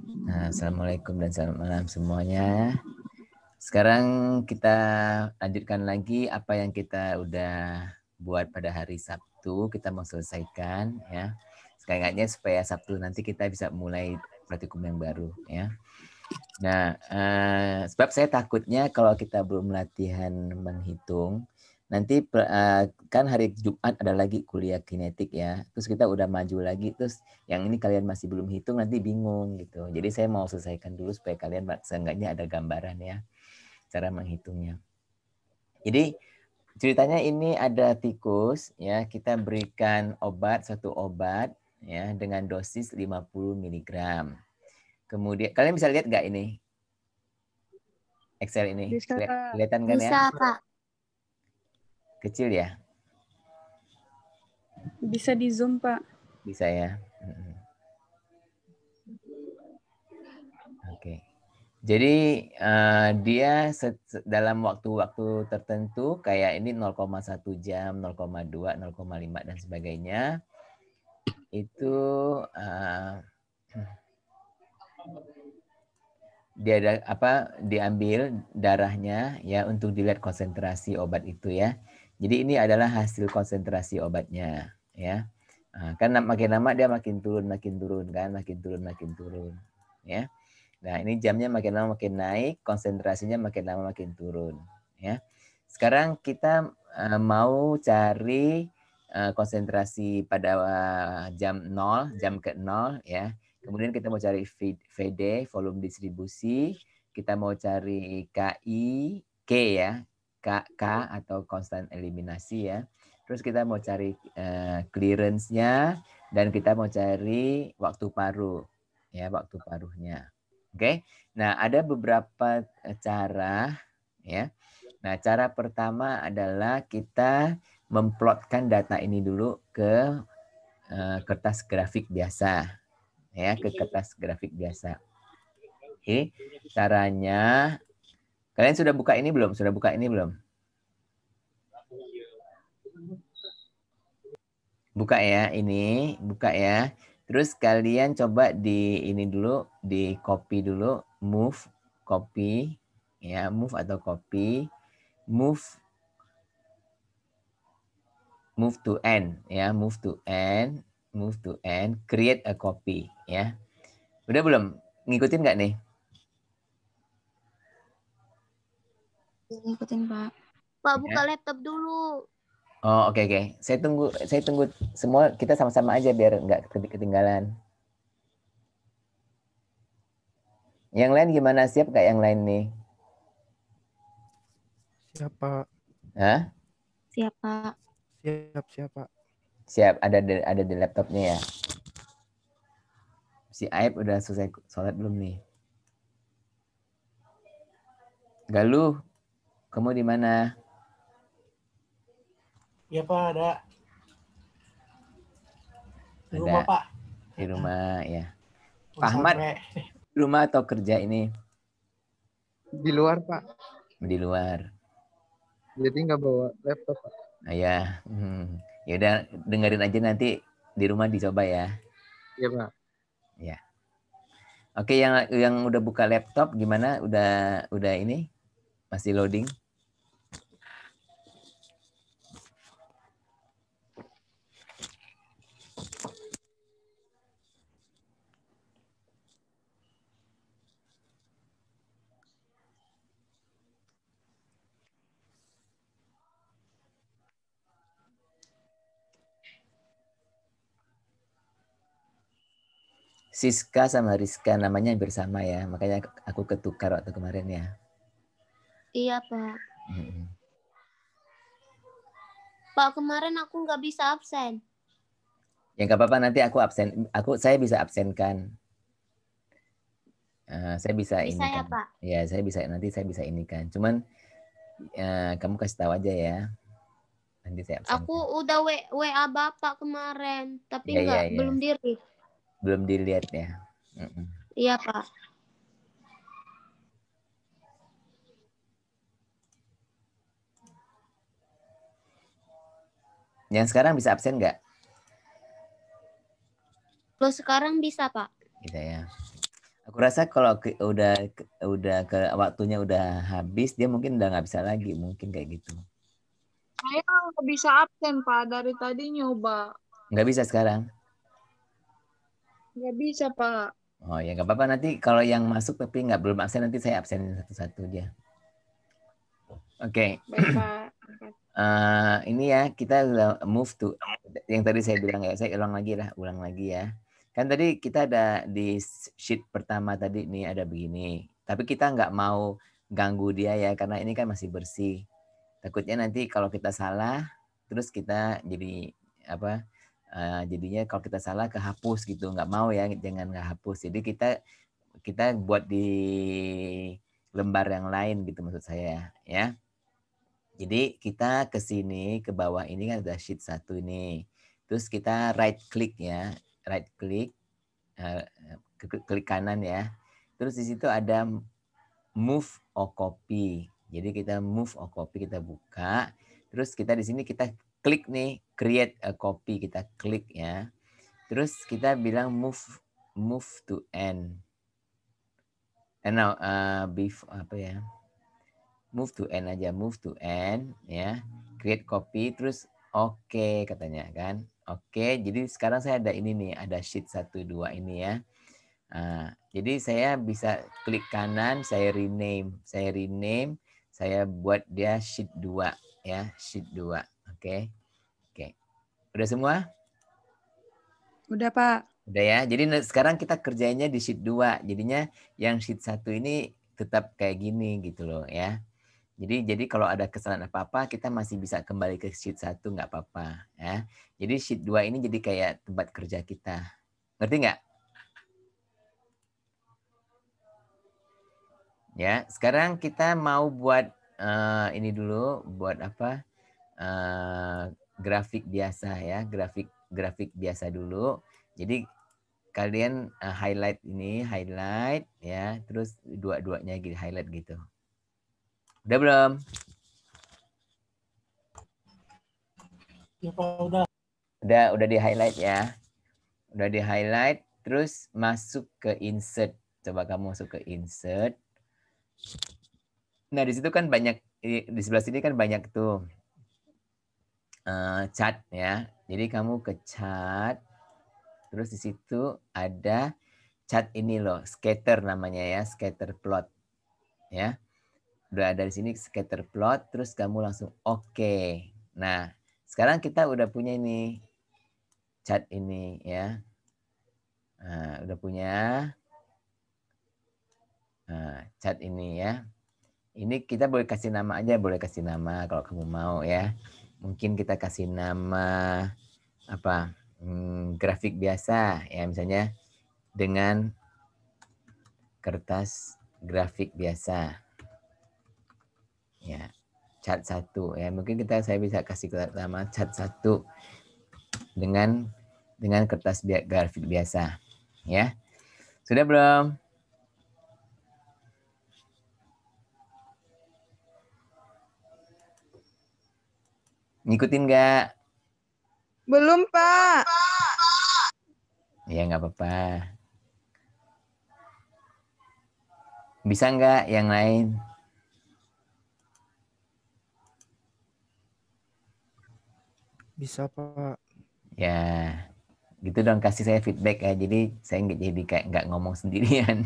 Nah, Assalamualaikum dan selamat malam semuanya. Sekarang kita lanjutkan lagi apa yang kita udah buat pada hari Sabtu. Kita mau selesaikan ya. Sekali-kalinya supaya Sabtu nanti kita bisa mulai praktikum yang baru ya. Nah, sebab saya takutnya kalau kita belum latihan menghitung, nanti kan hari Jumat ada lagi kuliah kinetik ya. Terus kita udah maju lagi, terus yang ini kalian masih belum hitung nanti bingung gitu. Jadi saya mau selesaikan dulu supaya kalian seenggaknya ada gambaran ya cara menghitungnya. Jadi ceritanya ini ada tikus ya, kita berikan satu obat ya dengan dosis 50 miligram. Kemudian kalian bisa lihat nggak ini? Excel ini. Bisa. Kelihatan kan ya? Bisa, Pak. Kecil ya? Bisa di Zoom, Pak. Bisa ya? Oke. Jadi dia dalam waktu-waktu tertentu kayak ini 0,1 jam, 0,2, 0,5 dan sebagainya. Itu dia diambil darahnya ya untuk dilihat konsentrasi obat itu ya. Jadi ini adalah hasil konsentrasi obatnya ya. Kan makin lama dia makin turun kan, makin turun ya. Nah, ini jamnya makin lama makin naik, konsentrasinya makin lama makin turun ya. Sekarang kita mau cari konsentrasi pada jam 0, jam ke-0 ya. Kemudian kita mau cari VD, volume distribusi. Kita mau cari KI, K ya, K atau konstan eliminasi ya. Terus kita mau cari clearance-nya dan kita mau cari waktu paruh ya, waktu paruhnya. Oke. Nah, ada beberapa cara ya. Nah, cara pertama adalah kita memplotkan data ini dulu ke kertas grafik biasa ya, ke kertas grafik biasa. Oke, caranya kalian sudah buka ini belum? Sudah buka ini belum? Buka ya, ini buka ya. Terus kalian coba di ini dulu, di copy dulu, move, copy, ya, move atau copy, move to end, ya, move to end, create a copy, ya. Udah belum? Ngikutin nggak nih? Ngikutin, Pak. Pak, buka laptop dulu. Oh, oke. Saya tunggu semua, kita sama-sama aja biar nggak ketinggalan. Yang lain gimana? Siap nggak yang lain nih? Siap, Pak. Hah? Siap, Pak. Siap, Pak. Siap, ada di laptopnya ya. Si Aib udah selesai sholat belum nih? Galuh, kamu di mana? Iya, Pak, ada. Di Ada. rumah, Pak. Di rumah ya. Mau Pak Ahmad, sampai. di rumah atau kerja ini? Di luar, Pak. Di luar. Jadi nggak bawa laptop, Pak. Nah, ya. Ya udah dengerin aja nanti di rumah dicoba ya. Iya, Pak. Ya. Oke, yang udah buka laptop gimana? Udah ini? Masih loading? Siska sama Rizka namanya bersama ya, makanya aku ketukar waktu kemarin ya. Iya, Pak. Pak, kemarin aku nggak bisa absen. Ya nggak apa-apa, nanti saya bisa absenkan. Saya bisa ini Ya, kan. Pak? Ya, nanti saya bisa ini kan. Cuman kamu kasih tahu aja ya. Nanti saya absenkan. Aku udah WA Bapak kemarin, tapi Ya. belum diri. Belum dilihat ya. Iya, Pak. Yang sekarang bisa absen nggak? Kalau sekarang bisa, Pak. Bisa ya. Aku rasa kalau udah ke waktunya udah habis, dia mungkin udah nggak bisa lagi, mungkin kayak gitu. Saya nggak bisa absen, Pak. Dari tadi nyoba. Nggak bisa sekarang. Nggak bisa, Pak. Oh ya nggak apa-apa, nanti kalau yang masuk tapi nggak belum absen, nanti saya absenin satu-satu aja. Oke. Baik, Pak. Ini ya kita udah move to yang tadi saya bilang ya, saya ulang lagi ya. Kan tadi kita ada di sheet pertama tadi nih ada begini, tapi kita nggak mau ganggu dia ya karena ini kan masih bersih. Takutnya nanti kalau kita salah, terus kita jadi apa? Jadinya kalau kita salah kehapus gitu, nggak mau ya, jangan kehapus. Jadi kita buat di lembar yang lain gitu maksud saya ya. Jadi kita ke sini, ke bawah ini kan ada sheet 1 ini. Terus kita right click ya, right click, klik kanan ya. Terus di situ ada move or copy. Jadi kita move or copy, kita buka. Terus kita di sini kita klik nih, create a copy, kita klik ya. Terus kita bilang move to end. Now, apa ya? Move to end aja, move to end ya, create copy, terus oke katanya kan. Oke, jadi sekarang saya ada ini nih, ada sheet 1, 2 ini ya. Jadi saya bisa klik kanan, saya rename, saya buat dia sheet 2 ya, sheet 2. Oke. Udah semua? Udah, Pak. Udah ya. Jadi sekarang kita kerjanya di sheet 2. Jadinya yang sheet 1 ini tetap kayak gini gitu loh ya. Jadi kalau ada kesalahan apa-apa, kita masih bisa kembali ke sheet 1, nggak apa-apa. Ya. Jadi sheet 2 ini jadi kayak tempat kerja kita. Ngerti nggak? Ya, sekarang kita mau buat ini dulu, buat apa? Grafik biasa ya, grafik biasa dulu. Jadi kalian highlight ya, terus dua-duanya gitu, highlight gitu. Udah belum? Ya, Pak, udah. Udah di highlight ya. Udah di highlight, terus masuk ke insert. Coba kamu masuk ke insert. Nah, di situ kan banyak, di sebelah sini kan banyak tuh chart ya. Jadi kamu ke chart, terus di situ ada chart ini loh, scatter namanya ya, scatter plot. Ya. Udah ada di sini scatter plot, terus kamu langsung oke. Nah, sekarang kita udah punya ini chart ini ya. Nah, udah punya chart ini ya. Ini kita boleh kasih nama aja, boleh kasih nama kalau kamu mau ya. Mungkin kita kasih nama apa? Grafik biasa ya, misalnya dengan kertas grafik biasa. Ya, chart 1 ya. Mungkin saya bisa kasih nama chart 1 dengan kertas grafik biasa ya. Sudah belum? Ngikutin nggak? Belum, Pak. Ya nggak apa-apa. Bisa nggak yang lain? Bisa, Pak. Ya, gitu dong, kasih saya feedback ya. Jadi saya nggak jadi kayak nggak ngomong sendirian.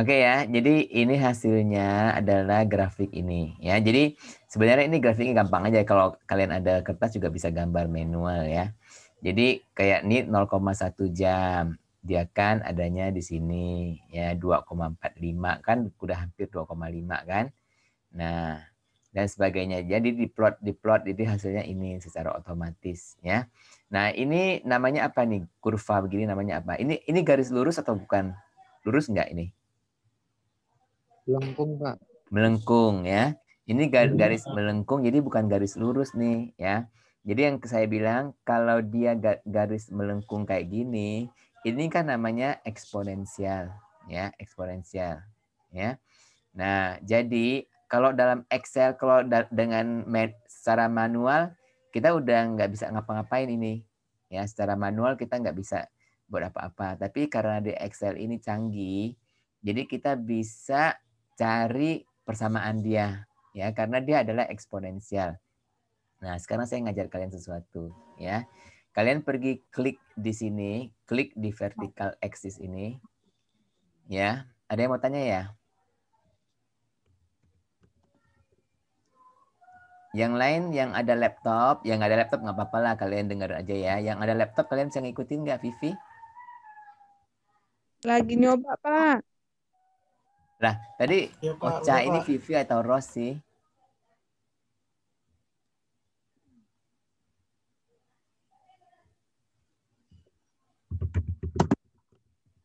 Oke ya, jadi ini hasilnya adalah grafik ini ya. Jadi sebenarnya ini grafiknya gampang aja, kalau kalian ada kertas juga bisa gambar manual ya. Jadi kayak ini 0,1 jam. Dia kan adanya di sini ya 2,45 kan udah hampir 2,5 kan. Nah, dan sebagainya. Jadi di plot jadi hasilnya ini secara otomatis ya. Nah, ini namanya apa nih? Kurva begini namanya apa? Ini garis lurus atau bukan? Lurus enggak ini? Melengkung, Pak. Melengkung ya. Ini garis melengkung, jadi bukan garis lurus nih ya. Jadi yang saya bilang kalau dia garis melengkung kayak gini, ini kan namanya eksponensial ya, eksponensial ya. Nah, jadi kalau dalam Excel, kalau dengan secara manual kita udah nggak bisa ngapa-ngapain ini ya. Secara manual kita nggak bisa buat apa-apa. Tapi karena di Excel ini canggih, jadi kita bisa cari persamaan dia, ya, karena dia adalah eksponensial. Nah, sekarang saya ngajar kalian sesuatu, ya. Kalian pergi klik di sini, klik di vertical axis ini, ya. Ada yang mau tanya ya? Yang lain yang ada laptop nggak apa-apa lah, kalian dengar aja ya. Yang ada laptop kalian bisa ngikutin nggak, Vivi? Lagi nyoba, Pak. Lah, tadi Ya, Pak. Ocha Udah, ini Pak. Vivi atau Ros sih?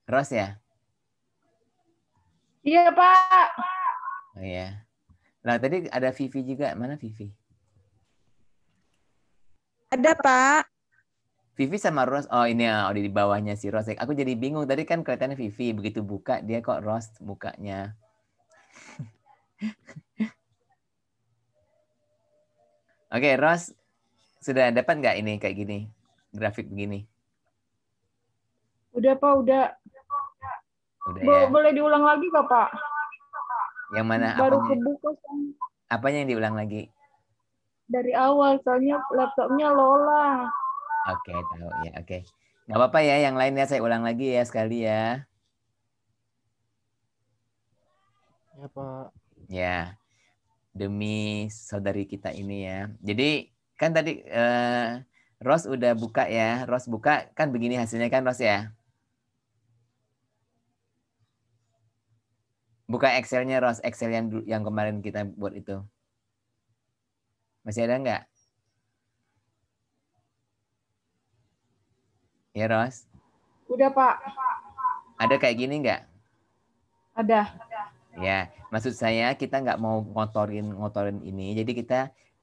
Ros ya? Iya, Pak. Oh iya. Nah, tadi ada Vivi juga. Mana Vivi? Ada, Pak. Vivi sama Ros. Oh, ini ya, di bawahnya si Ros. Aku jadi bingung. Tadi kan kelihatannya Vivi. Begitu buka, dia kok Ros mukanya. Oke, Ros. Sudah dapat nggak ini kayak gini? Grafik begini? Udah, Pak. Udah. Udah ya. Boleh diulang lagi nggak, Pak? Yang mana? Baru Apanya? kebuka Apanya yang diulang lagi? dari awal, soalnya laptopnya Lola. Oke, tahu ya. Oke. Nggak apa-apa ya. Yang lainnya saya ulang lagi ya sekali ya. Ya, Pak. Ya. Demi saudari kita ini ya. Jadi kan tadi Ros udah buka ya. Ros buka kan begini hasilnya kan Ros ya. Buka Excelnya Ros. Excel yang kemarin kita buat itu. Masih ada nggak? Ya Ros. Udah, Pak. Ada kayak gini nggak? Ada. Ya, maksud saya kita nggak mau ngotorin ini. Jadi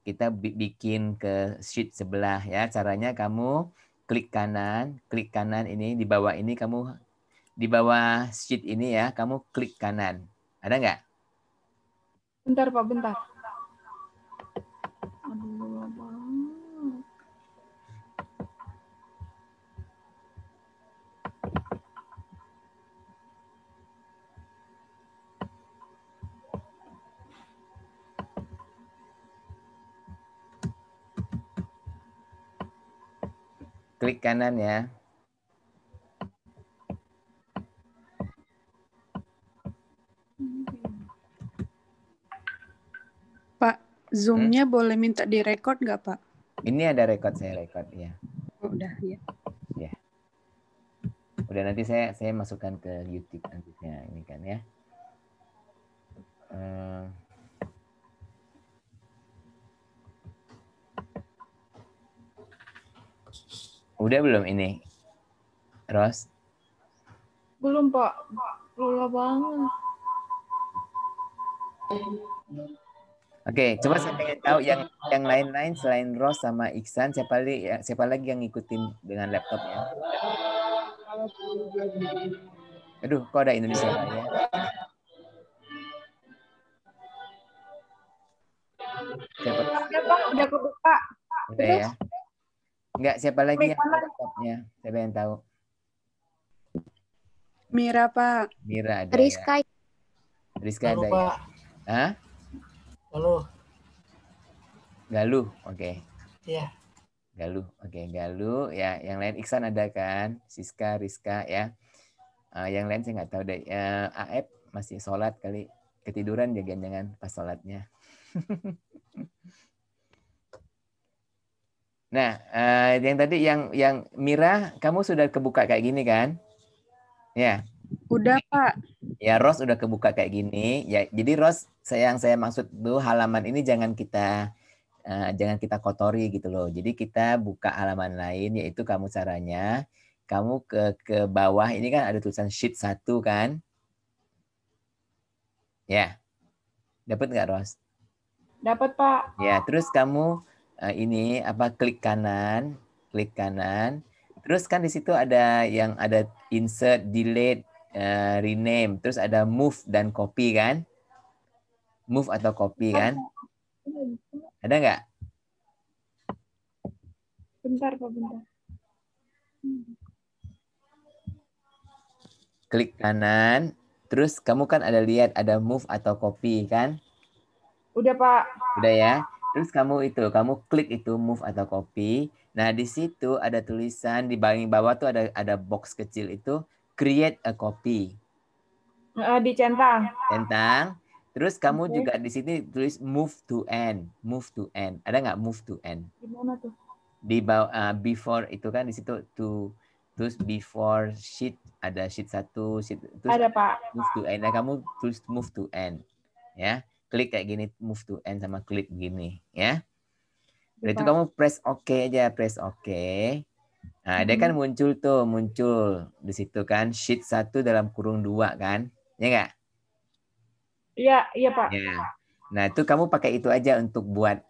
kita bikin ke sheet sebelah ya. Caranya kamu klik kanan ini di bawah ini kamu di bawah sheet ini ya, kamu klik kanan. Ada nggak? Bentar, Pak. Bentar. Aduh, Bang. Klik kanan ya. Pak, Zoom-nya boleh minta direkod nggak, Pak? Ini ada record, saya record ya. Oh, udah, ya. Ya. Udah nanti saya masukkan ke YouTube nantinya ini kan ya. Udah belum ini, Ros? Belum, Pak. Lola banget. Oke, coba saya pengen tahu yang lain-lain selain Ros sama Iksan, siapa lagi yang ngikutin dengan laptopnya? Aduh, kok ada Indonesia Raya? Siapa? Udah, Pak. Udah kebuka. Udah ya. Enggak, siapa lagi yang ada laptopnya? Saya pengen tahu. Mira, Pak. Mira ada Rizka. ya. Rizka Halo, ada Pak. ya. Hah? Halo. Galuh, oke. Iya. Galuh, oke. Galuh, ya. Yang lain Iksan ada kan? Siska, Rizka, ya. Yang lain saya nggak tahu deh. Aep masih sholat kali. Ketiduran jangan-jangan pas sholatnya. Nah, yang tadi yang Mira, kamu sudah kebuka kayak gini kan? Ya. Udah, Pak. Ya, Ros udah kebuka kayak gini. Ya, jadi Ros, yang saya maksud tuh halaman ini jangan kita kotori gitu loh. Jadi kita buka halaman lain, yaitu kamu caranya kamu ke bawah ini kan ada tulisan sheet 1 kan? Ya. Dapat nggak, Ros? Dapat, Pak. Ya, terus kamu ini klik kanan. Terus kan di situ ada yang ada insert, delete, rename, terus ada move dan copy kan? Move atau copy kan? Ada nggak? Bentar, Pak. Bentar. klik kanan, terus kamu kan ada lihat ada move atau copy kan? Udah, Pak. Udah ya. Terus kamu klik itu move atau copy. Nah, di situ ada tulisan di bagian bawah tuh ada box kecil itu create a copy. Dicentang. Centang. Terus kamu Oke. juga di sini tulis move to end. Move to end. Ada nggak move to end? Gimana tuh? Di bawah before itu kan di situ to terus before sheet ada sheet 1, sheet terus Ada, Pak. move to end. Nah, kamu tulis move to end. Ya. Klik kayak gini move to end sama klik gini, ya. Udah itu Pak. kamu press OK aja, press OK. Nah, dia kan muncul di situ kan sheet 1 dalam kurung 2 kan? Ya enggak? Iya, Pak. Ya. Nah, itu kamu pakai itu aja untuk buat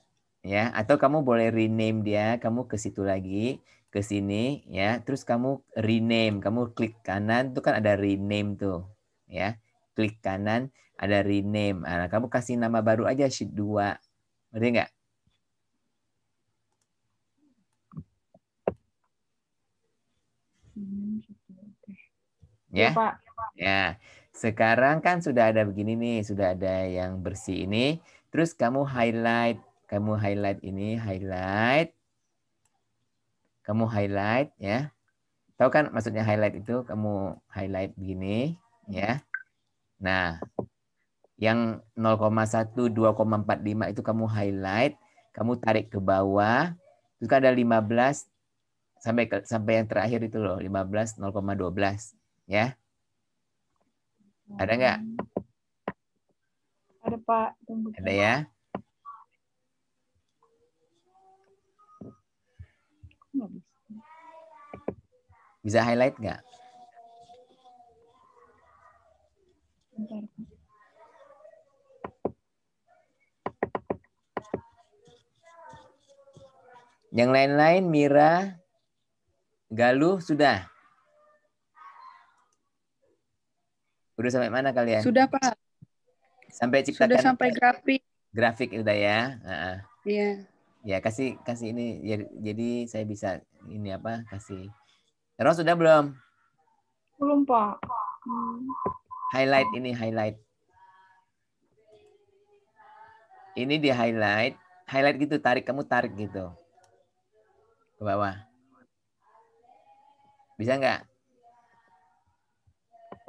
ya, atau kamu boleh rename dia, kamu ke situ lagi, ke sini ya, terus kamu rename, kamu klik kanan itu kan ada rename tuh, ya. Klik kanan ada rename. Nah, kamu kasih nama baru aja sheet 2. Ngerti enggak? Iya, Ya. Pak. Ya. Sekarang kan sudah ada begini nih, sudah ada yang bersih ini. Terus kamu highlight ini, kamu highlight ya. Tahu kan maksudnya highlight itu kamu highlight begini ya. Nah, yang 0,1 2,45 itu kamu highlight, kamu tarik ke bawah. Terus kan ada 15 sampai yang terakhir itu loh, 15 0,12 ya. Ada nggak? Ada, Pak. Tunggu. Ada ya? Nggak bisa. Bisa highlight nggak? Bentar, Pak. Yang lain-lain Mira, Galuh sudah? Udah sampai mana kalian? Sudah, Pak. Sampai Sudah ciptakan sampai grafik. grafik udah ya? Iya. Ya kasih ini jadi saya bisa ini apa kasih. Terus sudah belum? Belum, Pak. Highlight ini highlight. Ini di highlight gitu kamu tarik gitu ke bawah. Bisa nggak?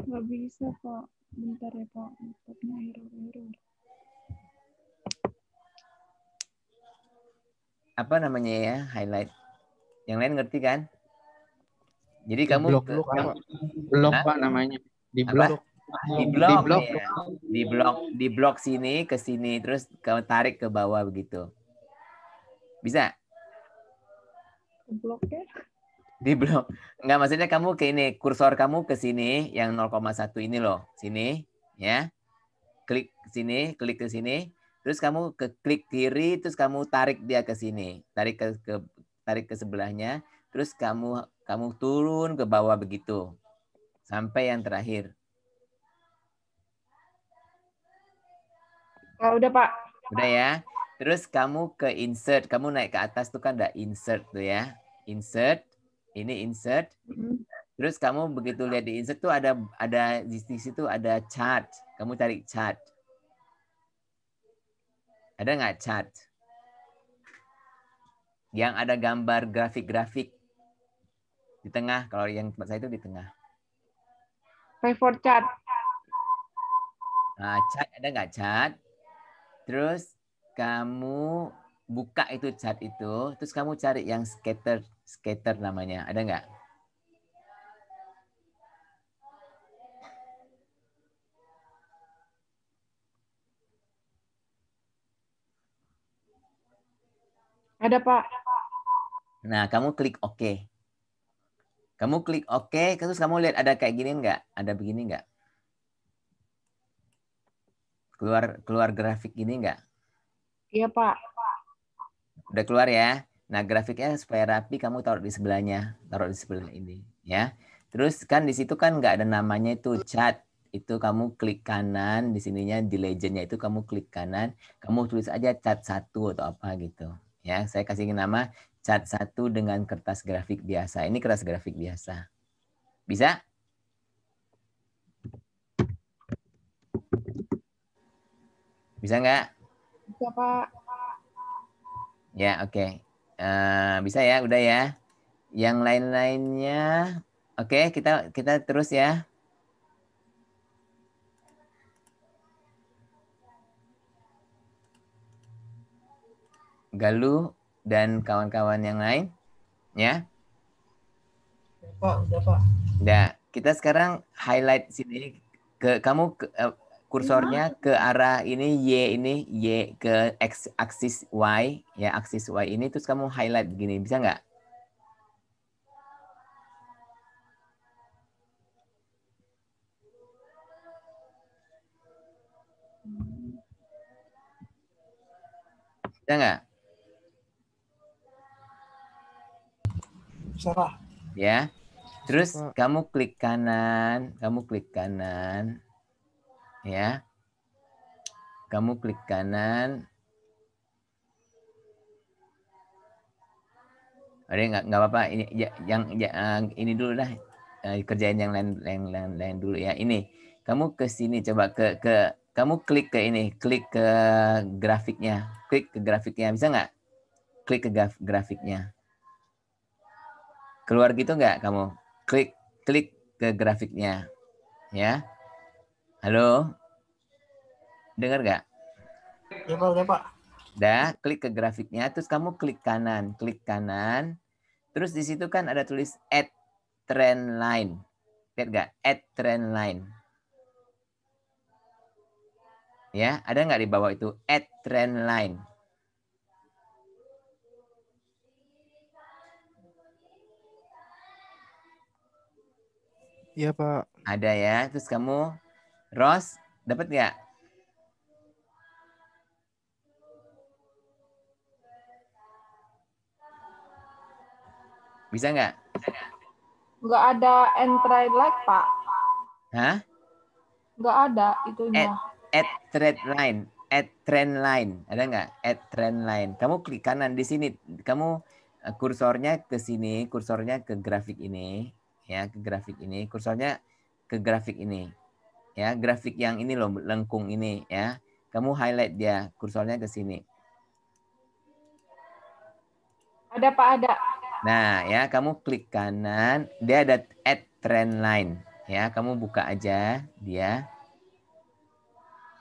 Nggak bisa, Pak. Bentar ya, Pak. Laptopnya error. Apa namanya ya highlight? Yang lain ngerti kan? Jadi kamu blok apa? Blok Pak namanya. Di blok. Di blok sini ke sini terus kamu tarik ke bawah begitu. Bisa? Blok ya? Di blok. Enggak, maksudnya kamu ke ini, kursor kamu ke sini yang 0,1 ini loh, sini ya. Klik sini, klik ke sini, terus kamu ke klik kiri terus kamu tarik dia ke sini. Tarik ke sebelahnya, terus kamu turun ke bawah begitu. Sampai yang terakhir. Udah, Pak. Udah ya. Terus kamu ke insert, kamu naik ke atas tuh kan ada insert tuh ya. Insert, ini insert. Terus kamu begitu lihat di insert tuh ada di situ ada chart. Kamu cari chart. Ada nggak chart? Yang ada gambar grafik-grafik di tengah. Kalau yang tempat saya itu di tengah. Pivot chart. Nah, chart ada nggak chart? Terus kamu buka itu chart itu, terus kamu cari yang scatter namanya. Ada nggak? Ada, Pak. Nah, kamu klik OK. Kamu klik OK, terus kamu lihat ada kayak gini nggak? Ada begini nggak? Keluar grafik gini nggak? Iya, Pak. Udah keluar ya? Nah, grafiknya supaya rapi kamu taruh di sebelahnya. Taruh di sebelah ini. Ya. Terus kan di situ kan nggak ada namanya itu chat. Itu kamu klik kanan, di sininya di legendnya itu kamu klik kanan. Kamu tulis aja chat 1 atau apa gitu. Ya, saya kasih nama chat 1 dengan kertas grafik biasa. Ini kertas grafik biasa. Bisa? Bisa nggak? Bisa, Pak. Ya, oke. Bisa ya, udah ya. Yang lain-lainnya, oke, kita terus ya. Galuh dan kawan-kawan yang lain, ya. Pak, udah Pak. Udah, kita sekarang highlight sini kursornya ke arah ini Y ke aksis Y, ya aksis Y ini, terus kamu highlight begini, bisa nggak? Bisa nggak? Bisa Pak. Ya. Terus Pak. kamu klik kanan, ya. Kamu klik kanan. Ada nggak apa-apa, ini ini dulu dah. Kerjain yang lain dulu ya. Ini kamu ke sini, coba kamu klik ke ini, klik ke grafiknya, bisa nggak? Klik ke grafiknya. Keluar gitu nggak kamu? Klik ke grafiknya, ya. Halo, dengar nggak? Ya Pak, udah Pak. Dah, klik ke grafiknya, terus kamu klik kanan. Terus di situ kan ada tulis add trend line. Lihat nggak? Add trend line. Ya, ada nggak di bawah itu add trend line? Iya Pak. Ada ya. Terus kamu, Ros, dapat nggak? Bisa nggak? Nggak ada entry like, Pak. Hah? Nggak ada itunya. Add trend line. Ada nggak? Add trend line. Kamu klik kanan di sini. Kamu kursornya ke sini, kursornya ke grafik ini, ya, ke grafik ini, kursornya ke grafik ini. Ya, grafik yang ini loh, lengkung ini ya. Kamu highlight dia, kursornya ke sini. Ada, Pak, ada. Nah, ya, kamu klik kanan, dia ada add trend line. Ya, kamu buka aja dia.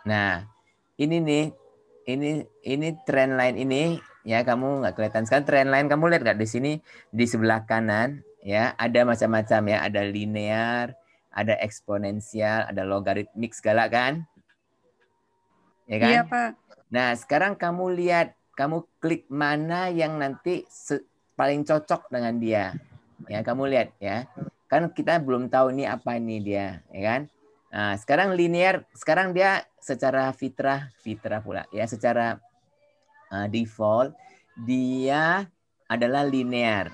Nah, ini nih, ini trend line ini ya, kamu nggak kelihatan. Sekarang trend line kamu lihat nggak di sini, di sebelah kanan ya, ada macam-macam ya, ada linear, ada eksponensial, ada logaritmik segala kan? Ya kan? Iya, Pak. Nah, sekarang kamu lihat, kamu klik mana yang nanti paling cocok dengan dia. Ya, kamu lihat ya. Kan kita belum tahu nih apa ini dia, ya kan? Nah, sekarang linear, sekarang dia secara fitrah pula ya, secara default dia adalah linear.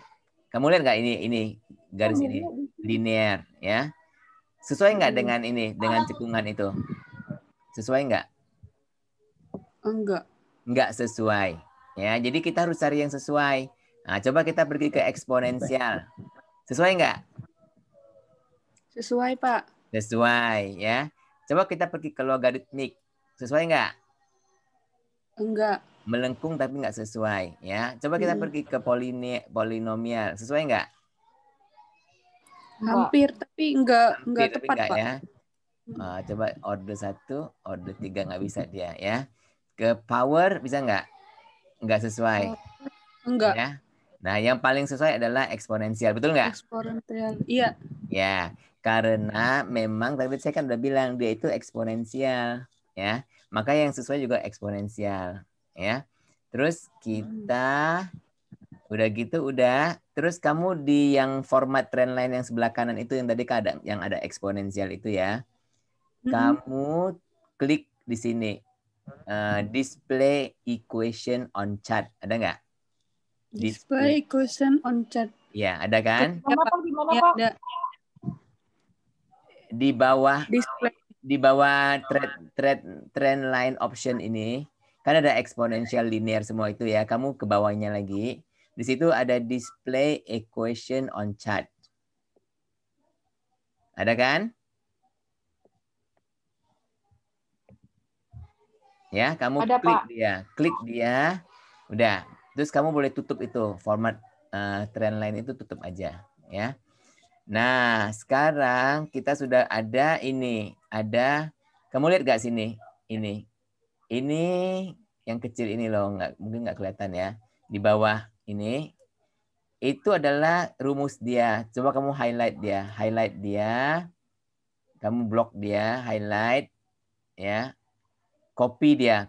Kamu lihat nggak ini garis ini linear ya? Sesuai nggak dengan ini, dengan cekungan itu? Sesuai nggak? Enggak. Nggak sesuai. Ya, jadi kita harus cari yang sesuai. Nah, coba kita pergi ke eksponensial. Sesuai nggak? Sesuai, Pak. Sesuai, ya. Coba kita pergi ke logaritmik. Sesuai nggak? Enggak. Melengkung tapi nggak sesuai, ya. Coba kita pergi ke polinomial. Sesuai nggak? Hampir, tapi enggak Hampir, tapi tepat, nggak Pak. ya. Coba order 1, order 3 nggak bisa dia, ya. Ke power bisa nggak? Nggak sesuai. Enggak. Ya. Nah, yang paling sesuai adalah eksponensial, betul nggak? Eksponensial. Iya. Ya, karena memang tadi saya kan udah bilang dia itu eksponensial, ya. Maka yang sesuai juga eksponensial, ya. Terus kita udah gitu udah. Terus kamu di yang format trendline yang sebelah kanan itu yang tadi kadang yang ada eksponensial itu ya. Kamu klik di sini display equation on chart. Ada nggak? Display equation on chart. Ya, ada kan? Gimana, Pak? Gimana, Ya, Pak? ada. Di bawah Display. trend line option ini kan ada eksponensial linear semua itu ya. Kamu ke bawahnya lagi. Di situ ada display equation on chart. Ada kan? Ya, kamu Ada, klik Pak. dia. Klik dia. Udah. Terus kamu boleh tutup itu. Format Trendline itu tutup aja. Ya. Nah, sekarang kita sudah ada ini. Ada, kamu lihat gak sini? Ini. Ini yang kecil ini loh. Mungkin nggak kelihatan ya. Di bawah ini. Itu adalah rumus dia. Coba kamu highlight dia. Highlight dia. Kamu blok dia. Highlight. Ya. Copy dia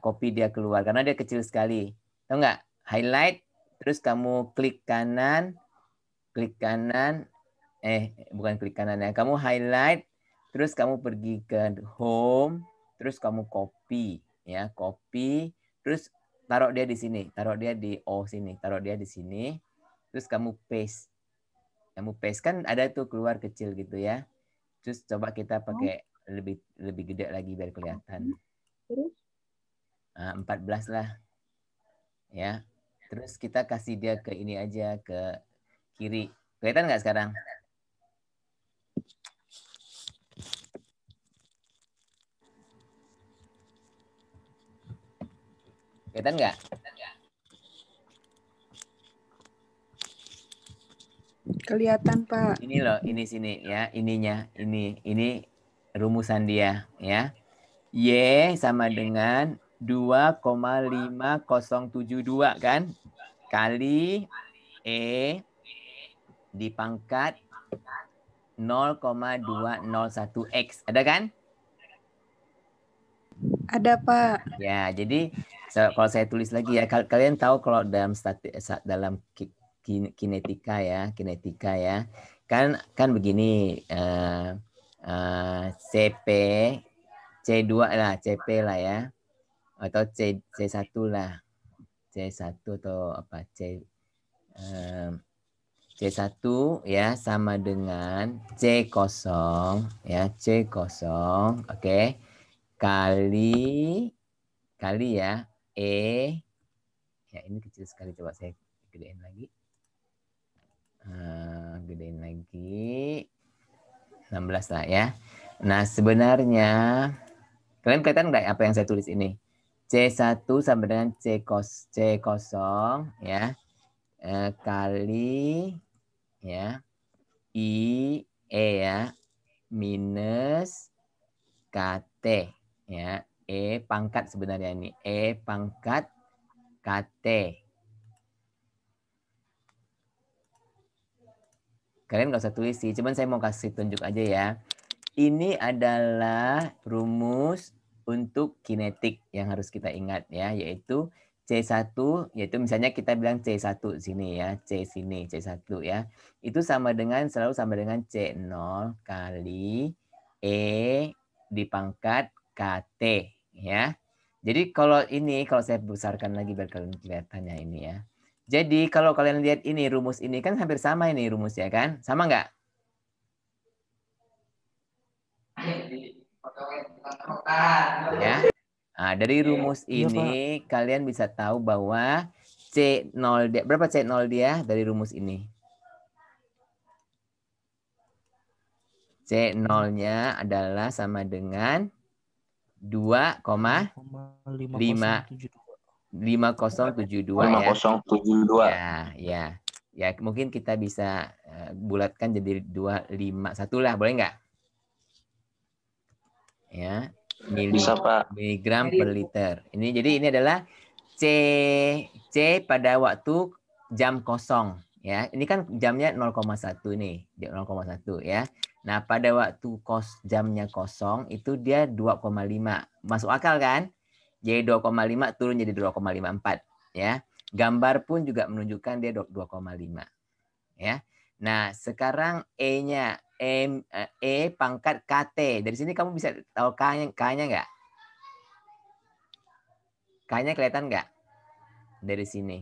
keluar. Karena dia kecil sekali. Tahu nggak? Highlight. Terus kamu klik kanan. Klik kanan. Bukan klik kanan ya. Kamu highlight, terus kamu pergi ke home, terus kamu copy, ya, copy, terus taruh dia di sini, taruh dia di sini, taruh dia di sini, terus kamu paste. Kamu paste kan ada tuh keluar kecil gitu ya. Terus coba kita pakai lebih gede lagi biar kelihatan. Terus? 14 lah. Ya. Terus kita kasih dia ke ini aja, ke kiri. Kelihatan nggak sekarang? Kelihatan nggak? Kelihatan, Pak. Ini loh, ini sini ya, ininya, ini rumusan dia ya. Y sama dengan 2,5072 kan? Kali E dipangkat 0,201X. Ada kan? Ada, Pak. Ya, jadi kalau saya tulis lagi ya, kalian tahu kalau dalam kinetika ya, kan begini, CP, C2 lah, CP lah ya, atau C1 lah, C1 atau apa, C1 ya sama dengan C0 ya, C0, oke, kali ya E, ya ini kecil sekali, coba saya gedein lagi. Gedein lagi 16 lah ya. Nah sebenarnya kalian kelihatan nggak apa yang saya tulis ini? C1 sama dengan C0 ya, kali ya E ya minus KT ya, E pangkat sebenarnya ini, E pangkat KT. Kalian nggak usah tulis sih, cuman saya mau kasih tunjuk aja ya. Ini adalah rumus untuk kinetik yang harus kita ingat ya, yaitu C1, yaitu misalnya kita bilang C1 sini ya, C sini, C1 ya. Itu selalu sama dengan C0 kali E dipangkat KT ya. Jadi kalau saya besarkan lagi biar kalian kelihatannya ini ya. Jadi kalau kalian lihat ini rumus ini kan hampir sama ini rumusnya kan? Sama nggak? Ya. Nah, dari rumus ini kalian bisa tahu bahwa C0 dia, berapa C0 dia dari rumus ini? C0-nya adalah sama dengan 2,5072 ya. 5072. Ya, mungkin kita bisa bulatkan jadi 251 lah, boleh nggak? Ya, Bisa, Pak. miligram per liter. Jadi ini adalah C pada waktu jam kosong ya. Ini kan jamnya 0,1 nih, 0,1 ya. Nah, pada waktu jamnya kosong itu dia 2,5. Masuk akal kan? Jadi 2,5 turun jadi 2,54 ya. Gambar pun juga menunjukkan dia 2,5 ya. Nah, sekarang E-nya E pangkat KT. Dari sini kamu bisa tahu K-nya nggak? K-nya kelihatan nggak? Dari sini.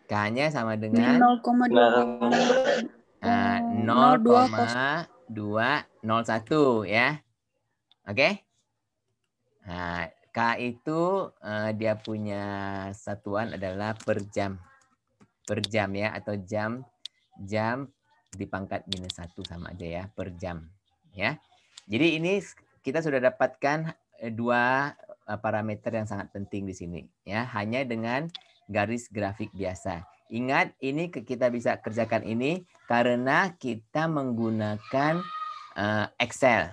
K-nya sama dengan 0,201 ya. Oke? Nah, K itu dia punya satuan adalah per jam. Per jam ya, atau jam dipangkat -1 sama aja ya, per jam ya. Jadi ini kita sudah dapatkan dua parameter yang sangat penting di sini ya, hanya dengan garis grafik biasa. Ingat, ini kita bisa kerjakan ini karena kita menggunakan Excel.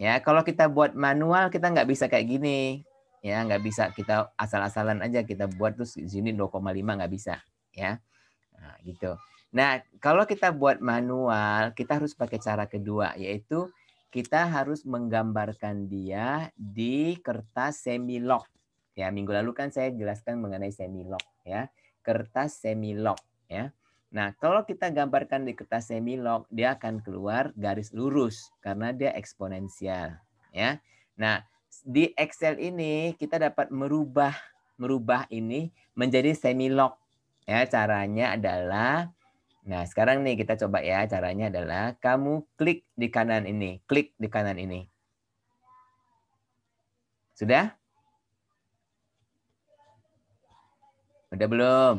Ya, kalau kita buat manual kita nggak bisa kayak gini. Ya, nggak bisa kita asal-asalan aja kita buat terus di sini 2,5 nggak bisa. Ya, nah, gitu. Nah, kalau kita buat manual, kita harus pakai cara kedua, yaitu kita harus menggambarkan dia di kertas semi-log. Ya, minggu lalu kan saya jelaskan mengenai semi-log, ya. Kertas semi-log, ya. Nah, kalau kita gambarkan di kertas semi-log, dia akan keluar garis lurus karena dia eksponensial, ya. Nah, di Excel ini kita dapat merubah ini menjadi semi-log. Ya, caranya adalah, nah sekarang nih kita coba ya, caranya adalah kamu klik di kanan ini, klik di kanan ini. Sudah? Udah belum?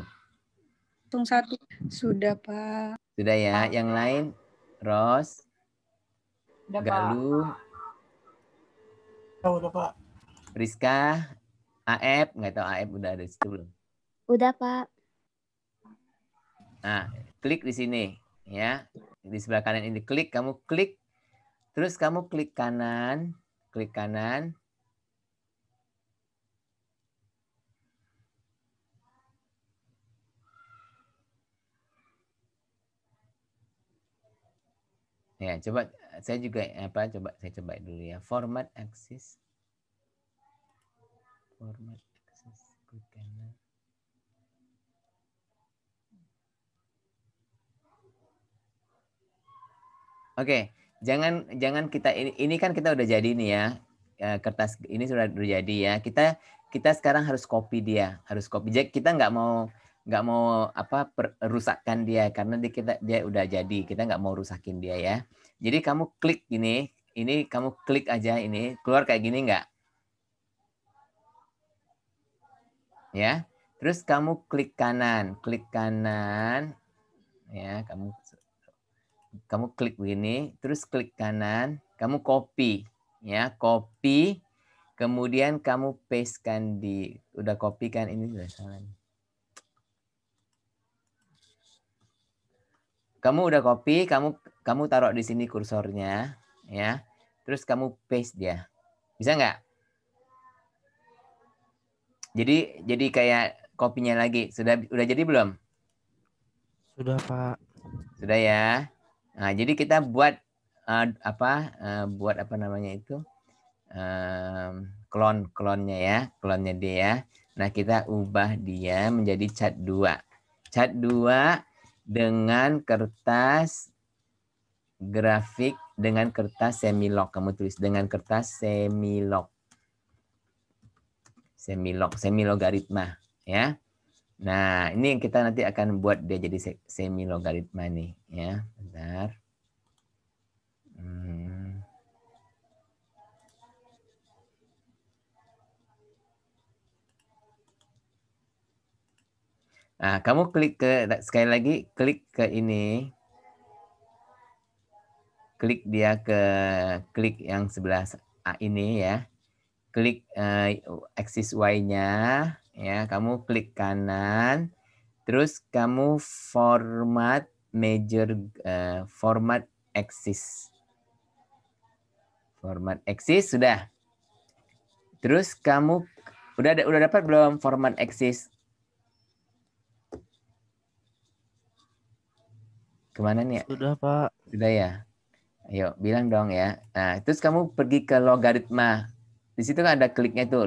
Hitung 1. Sudah, Pak. Sudah ya. Yang lain, Ros, Udah, Pak. Galuh, Udah, Pak. Rizka, Aep, nggak tahu Aep udah ada di situ belum? Udah, Pak. Nah, klik di sini ya. Di sebelah kanan ini klik, kamu klik. Terus kamu klik kanan, klik kanan. Ya, coba saya juga coba dulu ya. Format axis. Format axis, klik kanan. Oke, jangan kita ini kan kita udah jadi nih ya. Kertas ini sudah jadi ya. Kita sekarang harus copy dia, harus copy. Jadi kita nggak mau rusakkan dia karena dia udah jadi. Kita nggak mau rusakin dia ya. Jadi kamu klik ini kamu klik aja ini, keluar kayak gini nggak? Ya. Terus kamu klik kanan ya, kamu klik begini, terus klik kanan, kamu copy, ya copy, kemudian kamu pastekan udah copy kan ini sudah salah. Kamu udah copy, kamu taruh di sini kursornya, ya, terus kamu paste dia, bisa nggak? Jadi kayak kopinya lagi, udah jadi belum? Sudah, Pak. Sudah ya. Nah, jadi kita buat buat apa namanya itu klonnya ya, klonnya dia ya. Nah, kita ubah dia menjadi cat 2. Cat 2 dengan kertas grafik dengan kertas semi-log. Kamu tulis dengan kertas semi-log. Semi-logaritma ya. Nah, ini yang kita nanti akan buat dia jadi semi logaritma nih, ya. Bentar. Nah, kamu sekali lagi klik ke ini. Klik klik yang sebelah ini ya. Klik axis Y-nya, ya. Kamu klik kanan. Terus kamu format axis. Format axis sudah. Terus kamu udah dapat belum format axis? Kemana nih? Sudah, Pak. Sudah ya. Ayo bilang dong ya. Nah, terus kamu pergi ke logaritma. Di situ kan ada kliknya tuh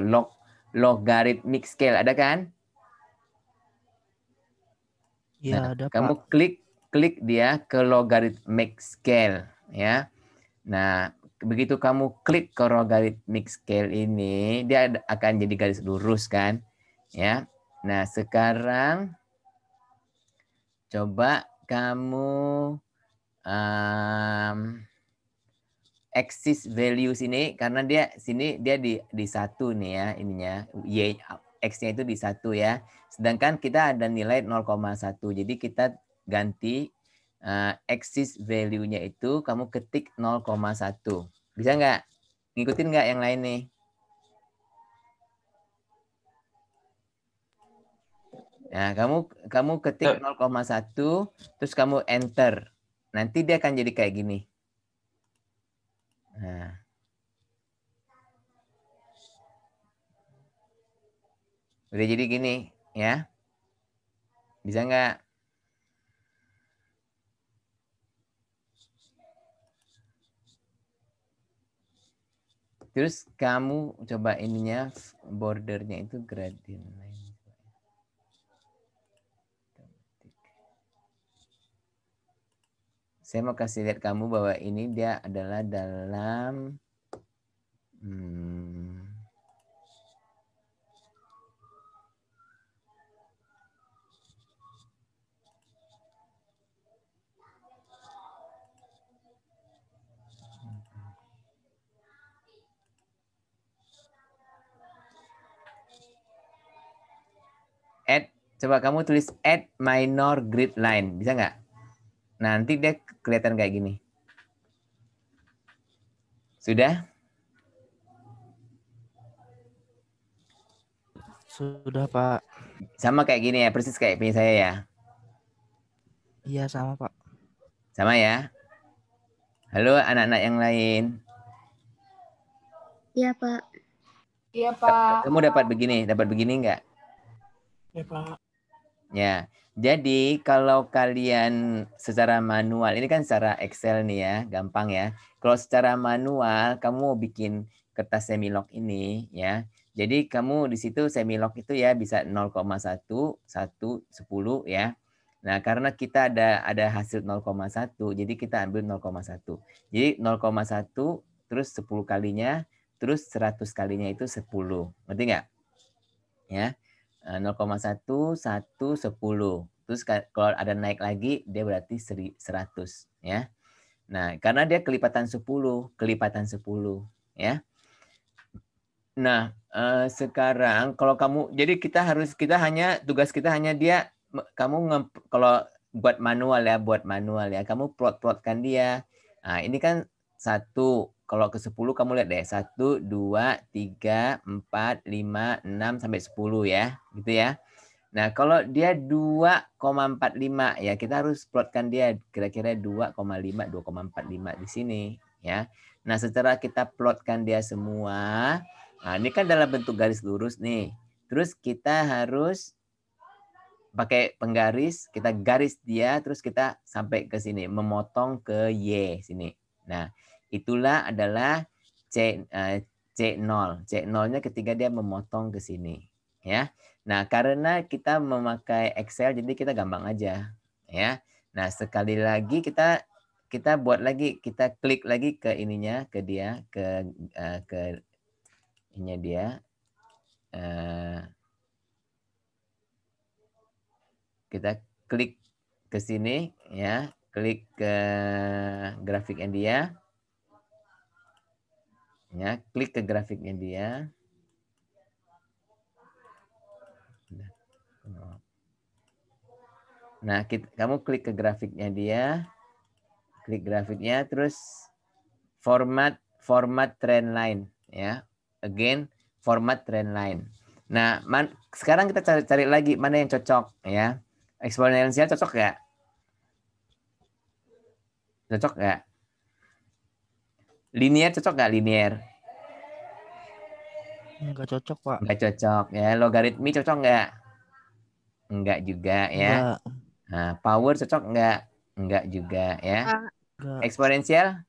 logarithmic scale, ada kan? Iya, Nah, ada, kamu Pak. klik dia ke logarithmic scale ya. Nah, begitu kamu klik ke logarithmic scale ini, dia akan jadi garis lurus kan? Ya. Nah, sekarang coba kamu axis values ini karena dia di 1 nih ya ininya y x-nya itu di 1 ya. Sedangkan kita ada nilai 0,1. Jadi kita ganti axis value-nya itu kamu ketik 0,1. Bisa nggak? Ngikutin nggak yang lain nih? Nah, kamu ketik 0,1 terus kamu enter. Nanti dia akan jadi kayak gini. Nah. Udah jadi gini, ya. Bisa nggak? Terus kamu coba ininya bordernya itu gradient line. Saya mau kasih lihat kamu bahwa ini dia adalah dalam coba kamu tulis add minor grid line, bisa nggak? Nanti dia kelihatan kayak gini. Sudah? Sudah, Pak. Sama kayak gini ya, persis kayak punya saya ya? Iya, sama, Pak. Sama ya? Halo anak-anak yang lain. Iya, Pak. Iya, Pak. Kamu dapat begini nggak? Ya, Pak. Ya, jadi kalau kalian secara manual, ini kan secara Excel nih ya, gampang ya. Kalau secara manual, kamu mau bikin kertas semilog ini ya. Jadi kamu di situ semilog itu ya bisa 0,1, 1, 10 ya. Nah, karena kita ada hasil 0,1, jadi kita ambil 0,1. Jadi 0,1 terus 10 kalinya, terus 100 kalinya itu 10. Ngerti nggak? Ya. 0,1, 1, 10. Terus kalau ada naik lagi, dia berarti 100. Ya. Nah, karena dia kelipatan 10, ya. Nah, sekarang kalau kamu, jadi tugas kita hanya dia, kalau buat manual ya, kamu plot-plotkan dia. Nah, ini kan 1, kalau ke 10 kamu lihat deh, 1, 2, 3, 4, 5, 6, sampai 10 ya, gitu ya. Nah, kalau dia 2,45 ya, kita harus plotkan dia kira-kira 2,5, 2,45 di sini ya. Nah, setelah kita plotkan dia semua, nah ini kan dalam bentuk garis lurus nih. Terus kita harus pakai penggaris, kita garis dia, terus kita sampai ke sini, memotong ke Y sini. Nah, itulah adalah C0. C0-nya ketika dia memotong ke sini. Ya. Nah, karena kita memakai Excel, jadi kita gampang aja. Ya. Nah, sekali lagi kita buat lagi, kita klik lagi ke ininya, ke dia, ke ininya dia. Kita klik ke sini ya, klik ke grafiknya dia. Ya, klik ke grafiknya dia. Nah, kamu klik ke grafiknya dia. Klik grafiknya terus format trend line ya. Again, format trend line. Nah, sekarang kita cari lagi mana yang cocok ya. Eksponensial cocok nggak? Cocok nggak? Linear cocok nggak linear? Enggak cocok, Pak. Nggak cocok ya. Logaritmi cocok nggak? Enggak juga ya. Enggak. Nah, power cocok nggak? Enggak juga ya. Enggak. Eksponensial?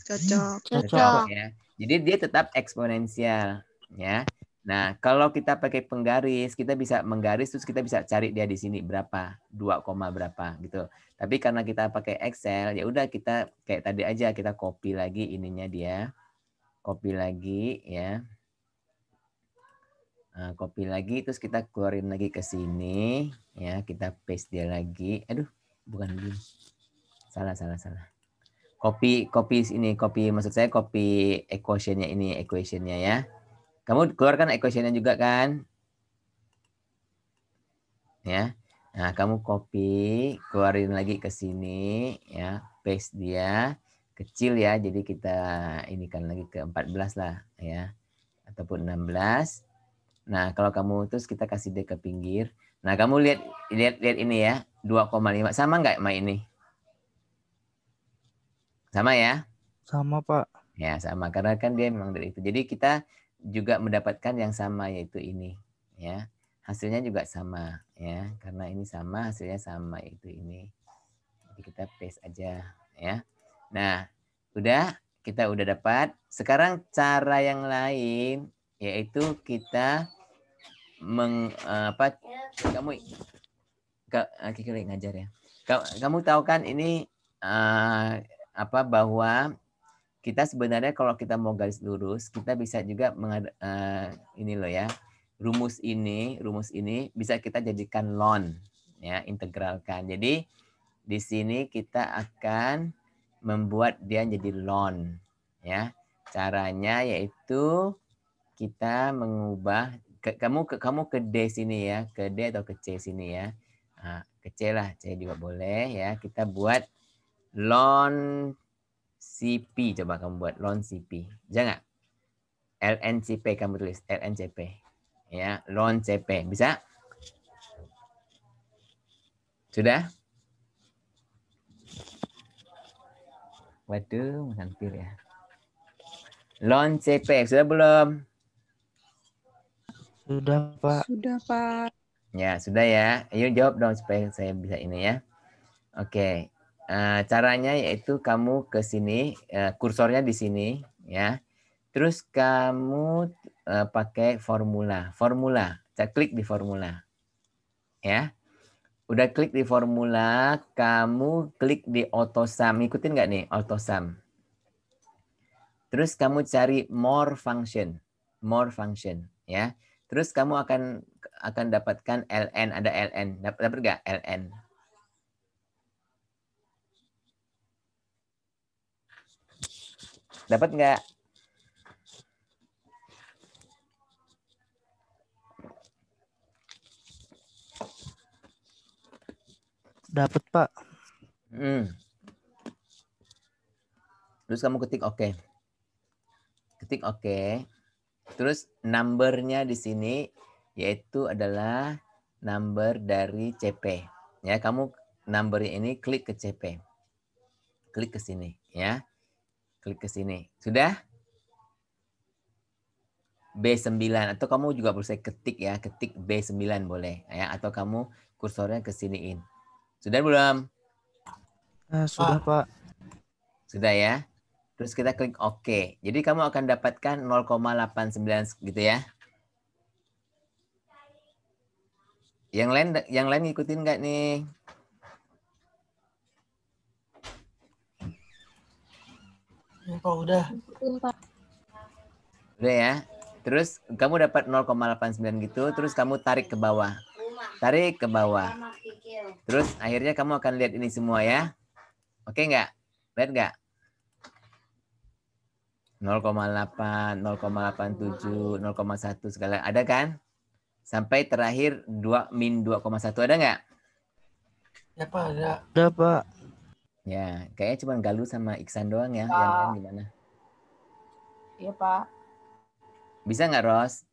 Cocok. Cocok. Ya. Jadi dia tetap eksponensial ya. Nah, kalau kita pakai penggaris, kita bisa menggaris terus kita bisa cari dia di sini berapa, 2, berapa gitu. Tapi karena kita pakai Excel, ya udah kita kayak tadi aja, kita copy lagi ininya dia. Copy lagi ya. Nah, copy lagi terus kita keluarin lagi ke sini ya, kita paste dia lagi. Aduh, bukan begini. Salah. Copy ini, maksud saya copy equationnya ya. Kamu keluarkan equationnya juga kan? Ya. Nah, kamu copy, keluarin lagi ke sini ya, paste dia kecil ya. Jadi kita inikan lagi ke 14 lah ya. Ataupun 16. Nah, kalau kamu terus kita kasih dia ke pinggir. Nah, kamu lihat ini ya, 2,5 sama nggak sama ini? Sama ya? Sama Pak. Ya, sama karena kan dia memang dari itu. Jadi kita juga mendapatkan yang sama yaitu ini, ya. Hasilnya juga sama, ya. Karena ini sama, hasilnya sama yaitu ini. Jadi kita paste aja, ya. Nah, kita udah dapat. Sekarang cara yang lain yaitu kita kamu ngajar ya. Kamu tahu kan ini bahwa kita sebenarnya kalau kita mau garis lurus, kita bisa juga ini loh ya, rumus ini bisa kita jadikan ln, ya, integralkan. Jadi di sini kita akan membuat dia jadi ln, ya. Caranya yaitu kita mengubah kamu ke D sini ya, ke D atau ke C sini ya. Nah, ke C lah, C juga boleh ya. Kita buat ln CP, coba kamu buat ln CP. Jangan LNCP kamu tulis, LNCP. Ya, ln CP. Bisa? Sudah? Waduh, hampir ya. Ln CP, sudah belum? Sudah Pak. Sudah, Pak. Ya, sudah ya. Ayo jawab dong supaya saya bisa ini ya. Oke. Caranya yaitu kamu ke sini, kursornya di sini ya. Terus kamu pakai formula. Klik di formula. Ya. Udah klik di formula, kamu klik di autosum. Ikutin nggak nih autosum? Terus kamu cari more function ya. Terus kamu akan dapatkan ln, ada ln. Dapat nggak ln? Dapat nggak? Dapat Pak. Terus kamu ketik oke. Ketik oke. Terus numbernya di sini yaitu adalah number dari CP. Ya, kamu numbernya ini klik ke CP. Klik ke sini ya. Klik ke sini. Sudah? B9 atau kamu juga boleh ketik ya, ketik B9 boleh ya, atau kamu kursornya ke siniin. Sudah belum? Sudah Pak. Sudah ya. Terus kita klik OK. Jadi kamu akan dapatkan 0,89 gitu ya. Yang lain ngikutin nggak nih? Ya Pak, udah. Udah ya. Terus kamu dapat 0,89 gitu, terus kamu tarik ke bawah. Tarik ke bawah. Terus akhirnya kamu akan lihat ini semua ya. Oke nggak? Lihat nggak? 0,8, 0,87, 0,1 segala ada kan? Sampai terakhir min 2,1 ada nggak? Ya Pak, ada. Udah Pak. Ya, kayaknya cuma Galuh sama Iksan doang ya. Yang lain gimana? Iya, Pak. Bisa nggak, Ros?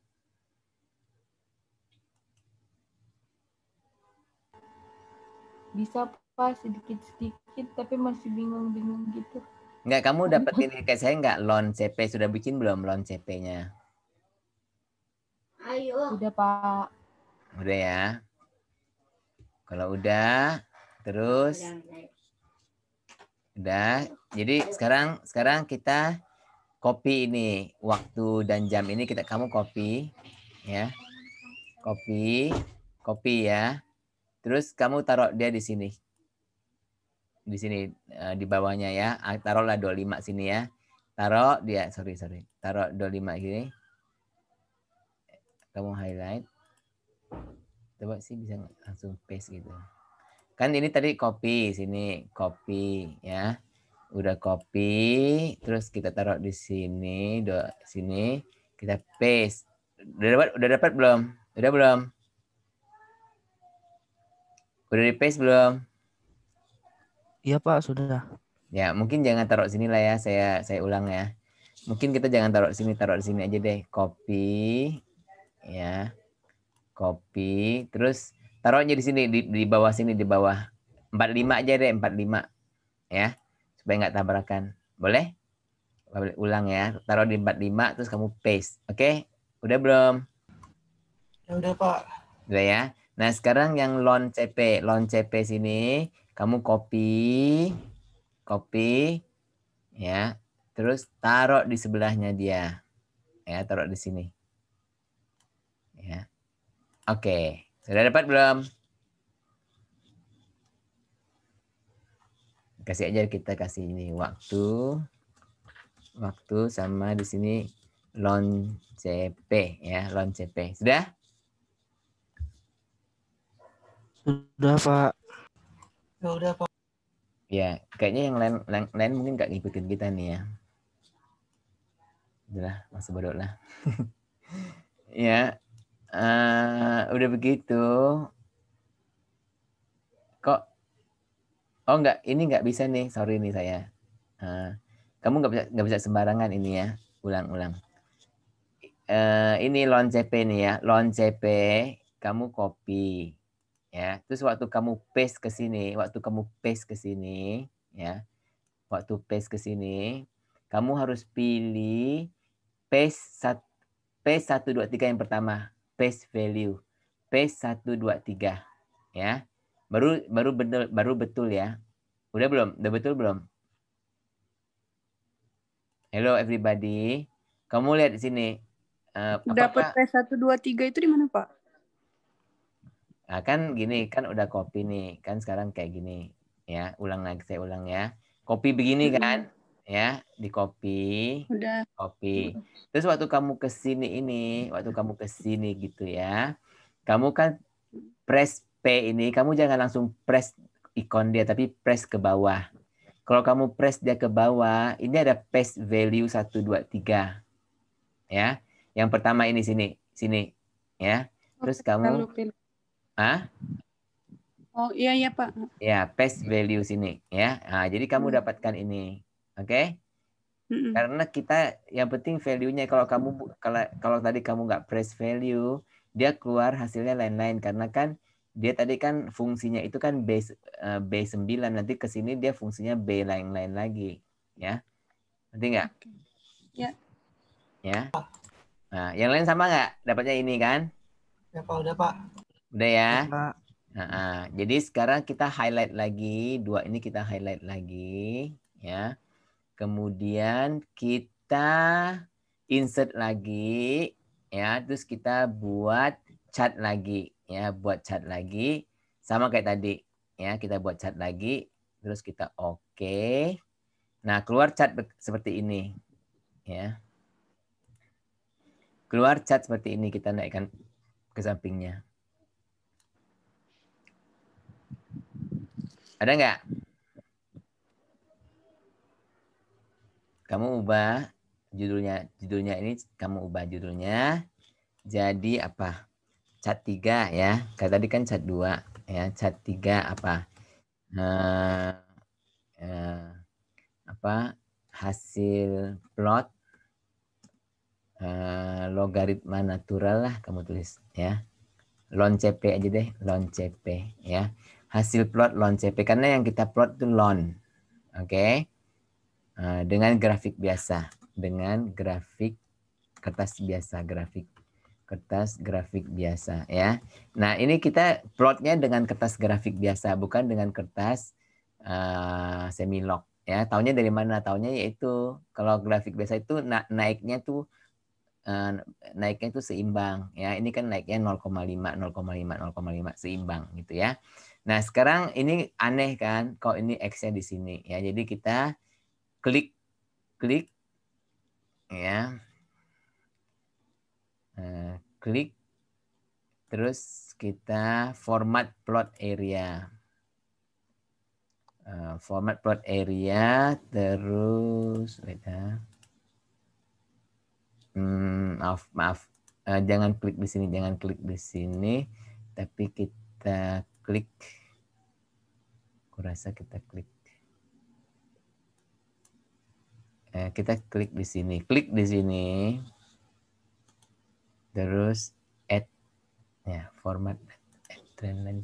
Bisa, Pak, sedikit-sedikit, tapi masih bingung-bingung gitu. Nggak, kamu dapat ini kayak saya nggak? Lon CP sudah bikin belum lon CP-nya? Udah, Pak. Udah ya. Kalau udah, terus udah. Jadi sekarang kita copy ini waktu dan jam ini kamu copy ya. Copy ya. Terus kamu taruh dia di sini. Di sini di bawahnya ya. Taruhlah 25 sini ya. Taruh dia, sorry. Taruh 25 gini. Kamu highlight. Coba sih bisa langsung paste gitu. Kan ini tadi copy sini, copy ya. Udah copy, terus kita taruh di sini, sini kita paste. Udah dapat belum? Udah belum? Udah di paste belum? Iya Pak, sudah. Ya, mungkin jangan taruh sini lah ya, saya ulang ya. Mungkin kita jangan taruh di sini aja deh. Copy ya. Copy, terus Taruhnya di sini, di bawah sini, di bawah. 45 aja deh, 45. Ya, supaya nggak tabrakan. Boleh? Ulang ya. Taruh di 45, terus kamu paste. Oke? Udah belum? Ya udah Pak. Udah ya. Nah, sekarang yang lon CP. Lon CP sini, kamu copy. Ya. Terus taruh di sebelahnya dia. Ya, taruh di sini. Ya. Oke. Sudah dapat belum? Kasih aja, kita kasih ini waktu sama di sini lon CP ya, lon CP. Sudah? Sudah, Pak. Ya udah Pak. Ya, kayaknya yang lain mungkin nggak ngikutin kita nih ya. Udah, masih bodoh lah. Ya, udah begitu. Kok? Oh nggak, ini nggak bisa nih, sorry nih saya. Kamu nggak bisa sembarangan ini ya. Ulang. Ini lon CP nih ya, lon CP kamu copy ya. Terus waktu kamu paste ke sini, ya. Waktu paste ke sini, kamu harus pilih paste 1 2 3 yang pertama, paste value. Paste 1 2 3 ya. Baru betul ya. Udah belum? Udah betul belum? Hello everybody. Kamu lihat di sini. Dapat P1, 2, 3 itu di mana, Pak? Nah, kan gini, kan udah copy nih. Kan sekarang kayak gini. Ya, saya ulang ya. Copy begini kan? Ya, di copy. Udah. Copy. Terus waktu kamu ke sini gitu ya. Kamu kan press P ini, kamu jangan langsung press ikon dia, tapi press ke bawah. Kalau kamu press dia ke bawah, ini ada paste value 1 2 3. Ya. Yang pertama ini sini, ya. Terus kamu Oh iya Pak. ya, paste value sini ya. Nah, jadi kamu dapatkan ini. Oke? Karena kita yang penting value-nya, kalau tadi kamu nggak press value, dia keluar hasilnya lain-lain karena kan dia tadi kan fungsinya itu kan B9, nanti ke sini dia fungsinya B lain-lain lagi, ya. Ngerti nggak? Ya. Ya. Nah, yang lain sama nggak? Dapatnya ini kan? Ya Pak, udah Pak. Udah ya? Ya, Pak. Nah, jadi sekarang kita highlight lagi, 2 ini kita highlight lagi, ya. Kemudian kita insert lagi, ya. Terus kita buat chat lagi, ya. Buat chat lagi, sama kayak tadi, ya. Kita buat chat lagi, terus kita oke. Nah, keluar chat seperti ini, ya. Keluar chat seperti ini, kita naikkan ke sampingnya. Ada nggak? Kamu ubah judulnya ini, kamu ubah judulnya jadi apa? Chat 3 ya. Kayak tadi kan chat 2 ya. Chat 3 apa? Hasil plot logaritma natural lah kamu tulis ya. Lon CP aja deh, lon CP ya. Hasil plot lon CP karena yang kita plot itu lon. Oke. Dengan grafik biasa, dengan grafik kertas biasa, kertas grafik biasa ya. Nah, ini kita plotnya dengan kertas grafik biasa, bukan dengan kertas semilog ya. Taunya dari mana? Taunya yaitu kalau grafik biasa itu naiknya tuh seimbang ya. Ini kan naiknya 0,5 seimbang gitu ya. Nah, sekarang ini aneh kan? Kok ini X-nya di sini ya. Jadi kita klik ya. Klik terus kita format plot area. Format plot area terus maaf. Jangan klik di sini, tapi kita klik. Kurasa kita klik. Kita klik di sini. Klik di sini. Terus add ya, format add. trendline.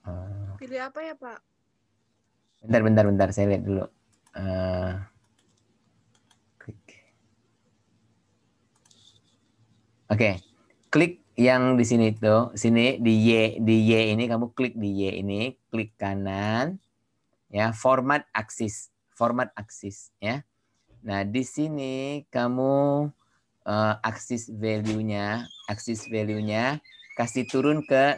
Oh. Pilih apa ya, Pak? Bentar, saya lihat dulu. Klik. Oke, klik yang di sini tuh, sini di Y ini kamu klik di Y ini, klik kanan, ya format aksis ya. Nah di sini kamu aksis value-nya kasih turun ke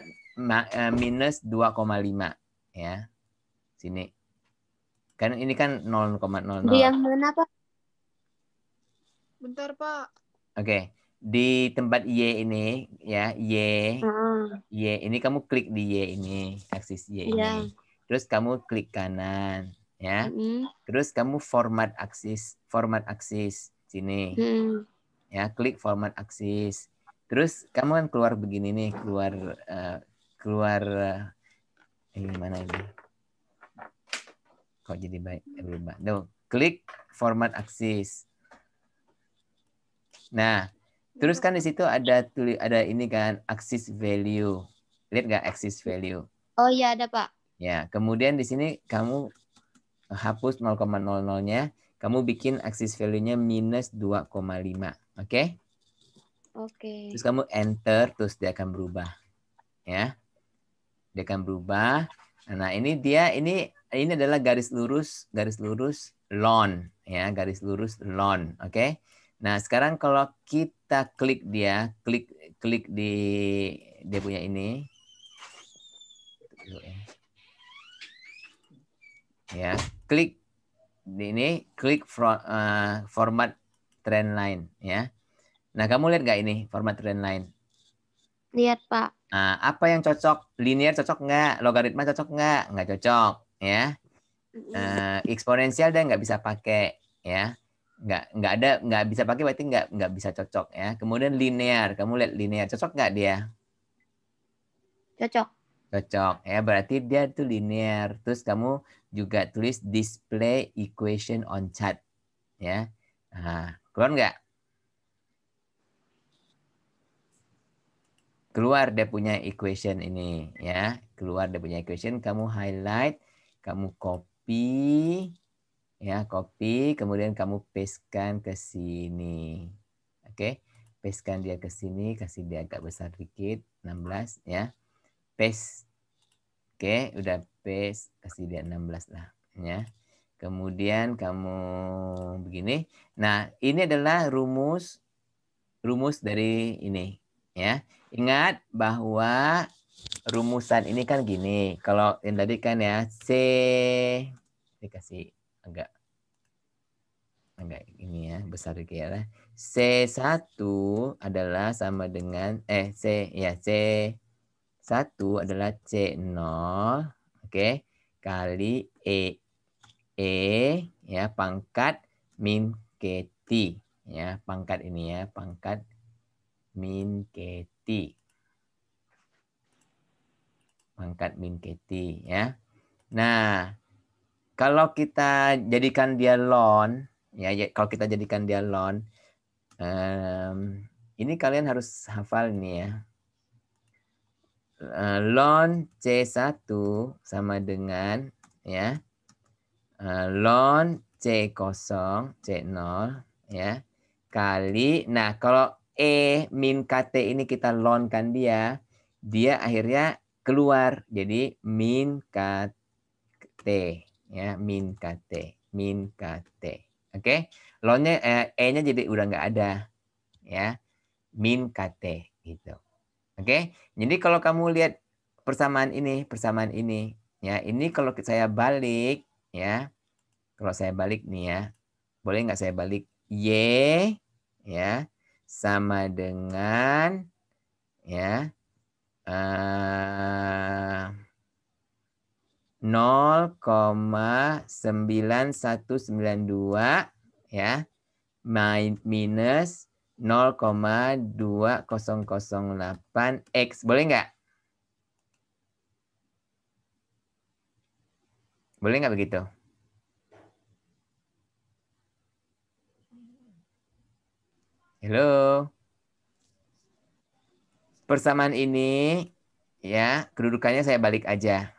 minus 2,5 ya, sini. Kan ini kan 0,00. Di yang mana, Pak? Bentar, Pak. Oke, di tempat Y ini ya, Y ini kamu klik di Y ini, aksis Y Iya. ini. Terus kamu klik kanan ya. Mm-mm. Terus kamu format aksis sini. Mm-mm. Ya, klik format aksis. Terus kamu kan keluar begini nih, keluar ini mana ini? Kok jadi baik berubah. Tuh, klik format aksis. Nah, terus kan di situ ada ini kan axis value. Lihat nggak axis value? Oh iya ada, Pak. Ya, kemudian di sini kamu hapus 0,00-nya, kamu bikin axis value-nya minus 2,5. Oke? Oke. Terus kamu enter, terus dia akan berubah. Ya. Dia akan berubah. Nah, ini adalah garis lurus loan ya, garis lurus loan, oke? Nah, sekarang kalau kita klik di dia punya ini. Ya, klik di ini, format trend line ya. Nah, kamu lihat nggak ini format trend line? Lihat, Pak. Nah, apa yang cocok? Linear cocok nggak? Logaritma cocok nggak? Nggak cocok, ya. Eksponensial dia nggak bisa pakai, ya. Nggak bisa pakai berarti nggak bisa cocok, ya. Kemudian linear, kamu lihat linear cocok nggak dia? Cocok. Cocok, ya. Berarti dia tuh linear. Terus kamu juga tulis display equation on chart, ya. Nah, keluar nggak? Keluar dia punya equation ini ya, keluar dia punya equation, kamu highlight, kamu copy ya, kemudian kamu pastekan ke sini. Oke, pastekan dia ke sini, kasih dia agak besar dikit, 16 ya. Paste. Oke, udah paste, kasih dia 16 lah ya. Kemudian kamu begini. Nah, ini adalah rumus dari ini ya. Ingat bahwa rumusan ini kan gini. Kalau yang tadi kan ya dikasih agak ini ya, besar dikit ya. C1 adalah sama dengan C1 adalah C0 oke kali ya pangkat min KT ya, pangkat ini ya, pangkat min KT. Pangkat min KT ya. Nah, kalau kita jadikan dia ln ya, kalau kita jadikan dia ln ini kalian harus hafal nih ya. Ln C1 sama dengan ya ln C0 C0 ya kali, nah kalau min KT ini kita ln-kan dia akhirnya keluar jadi min KT ya, min KT. Oke, ln-nya nya jadi udah nggak ada ya, min KT gitu. Oke, jadi kalau kamu lihat persamaan ini ya, ini kalau saya balik ya, kalau saya balik nih ya, boleh nggak saya balik Y ya sama dengan ya 0,9192 ya minus 0,2008 X. Boleh nggak? Boleh nggak begitu? Halo? persamaan ini ya kedudukannya saya balik aja.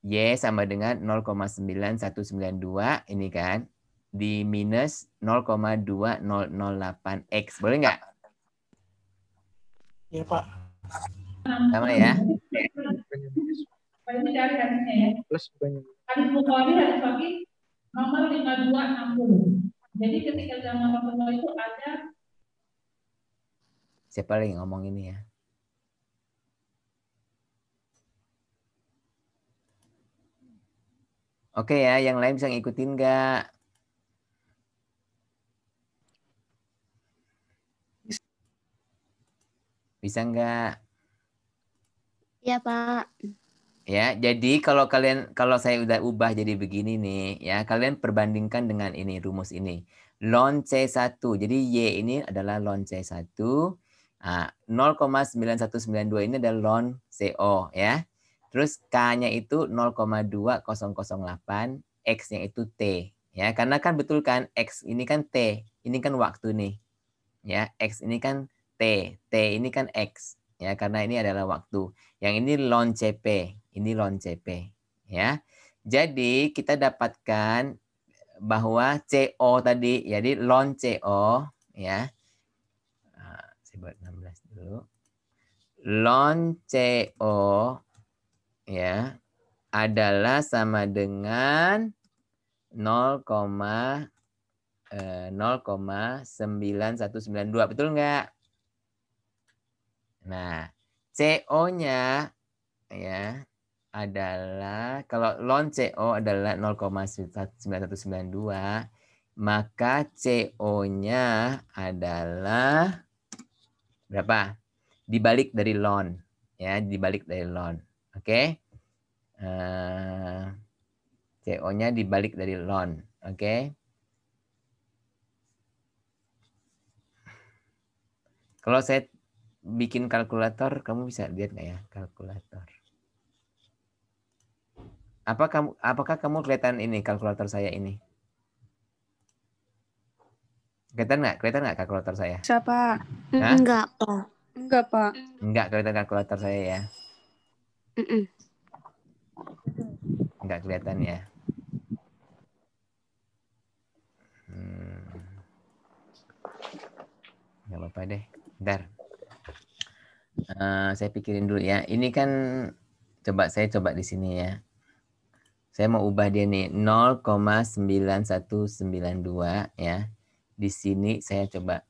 Y sama dengan 0,9192 ini kan di minus 0,2008 X. Boleh nggak? Iya, Pak. Sama ya. Plus banyak. Hadis Bukhari hadis Sahih nomor 5260. Jadi ketika zaman Rasulullah itu ada Siapa lagi ngomong ini ya? Oke ya, yang lain bisa ngikutin nggak? Bisa nggak? Iya, Pak. Ya, jadi kalau saya udah ubah jadi begini nih, ya kalian perbandingkan dengan ini rumus ini. Ln C1. Jadi Y ini adalah ln C1. Nah, 0,9192 ini adalah ln CO ya. Terus K-nya itu 0,2008, X-nya itu T. Ya, karena kan betul kan X ini kan T, ini kan waktu nih. Ya, X ini kan T, T ini kan X. Ya, karena ini adalah waktu. Yang ini ln CP, ini ln CP, ya. Jadi kita dapatkan bahwa CO tadi, jadi ln CO, ya. Saya buat 16 dulu. Ln CO, ya, adalah sama dengan 0,9192, betul nggak? Nah, CO-nya ya adalah kalau ln CO adalah 0,9192, maka CO-nya adalah berapa? Dibalik dari ln, ya, dibalik dari ln. Oke? CO-nya dibalik dari ln, oke? Kalau saya bikin kalkulator, kamu bisa lihat nggak ya kalkulator? Apakah kamu kelihatan ini kalkulator saya ini? Kelihatan nggak kalkulator saya? Bisa, Pak. Hah? Enggak, Pak. Enggak, Pak. Enggak kelihatan kalkulator saya ya? Mm-mm. Enggak kelihatan ya? Nggak apa-apa deh. Bentar. Saya pikirin dulu ya. Ini kan saya coba di sini ya. Saya mau ubah dia nih 0,9192 ya. Di sini saya coba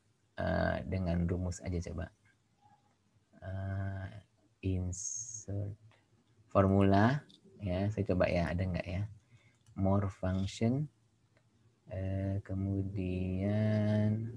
dengan rumus aja coba. Insert formula ya. Saya coba ya, ada nggak ya? More function. Kemudian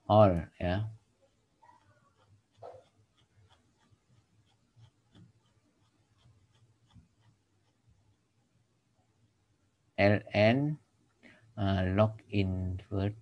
all ya. ln log invert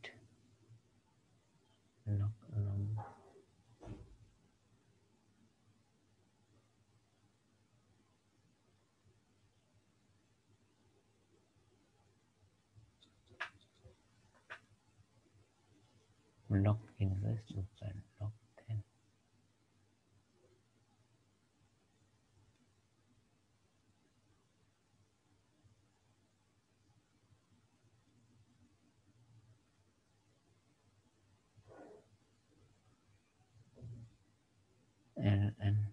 log inverse bukan log 10. ln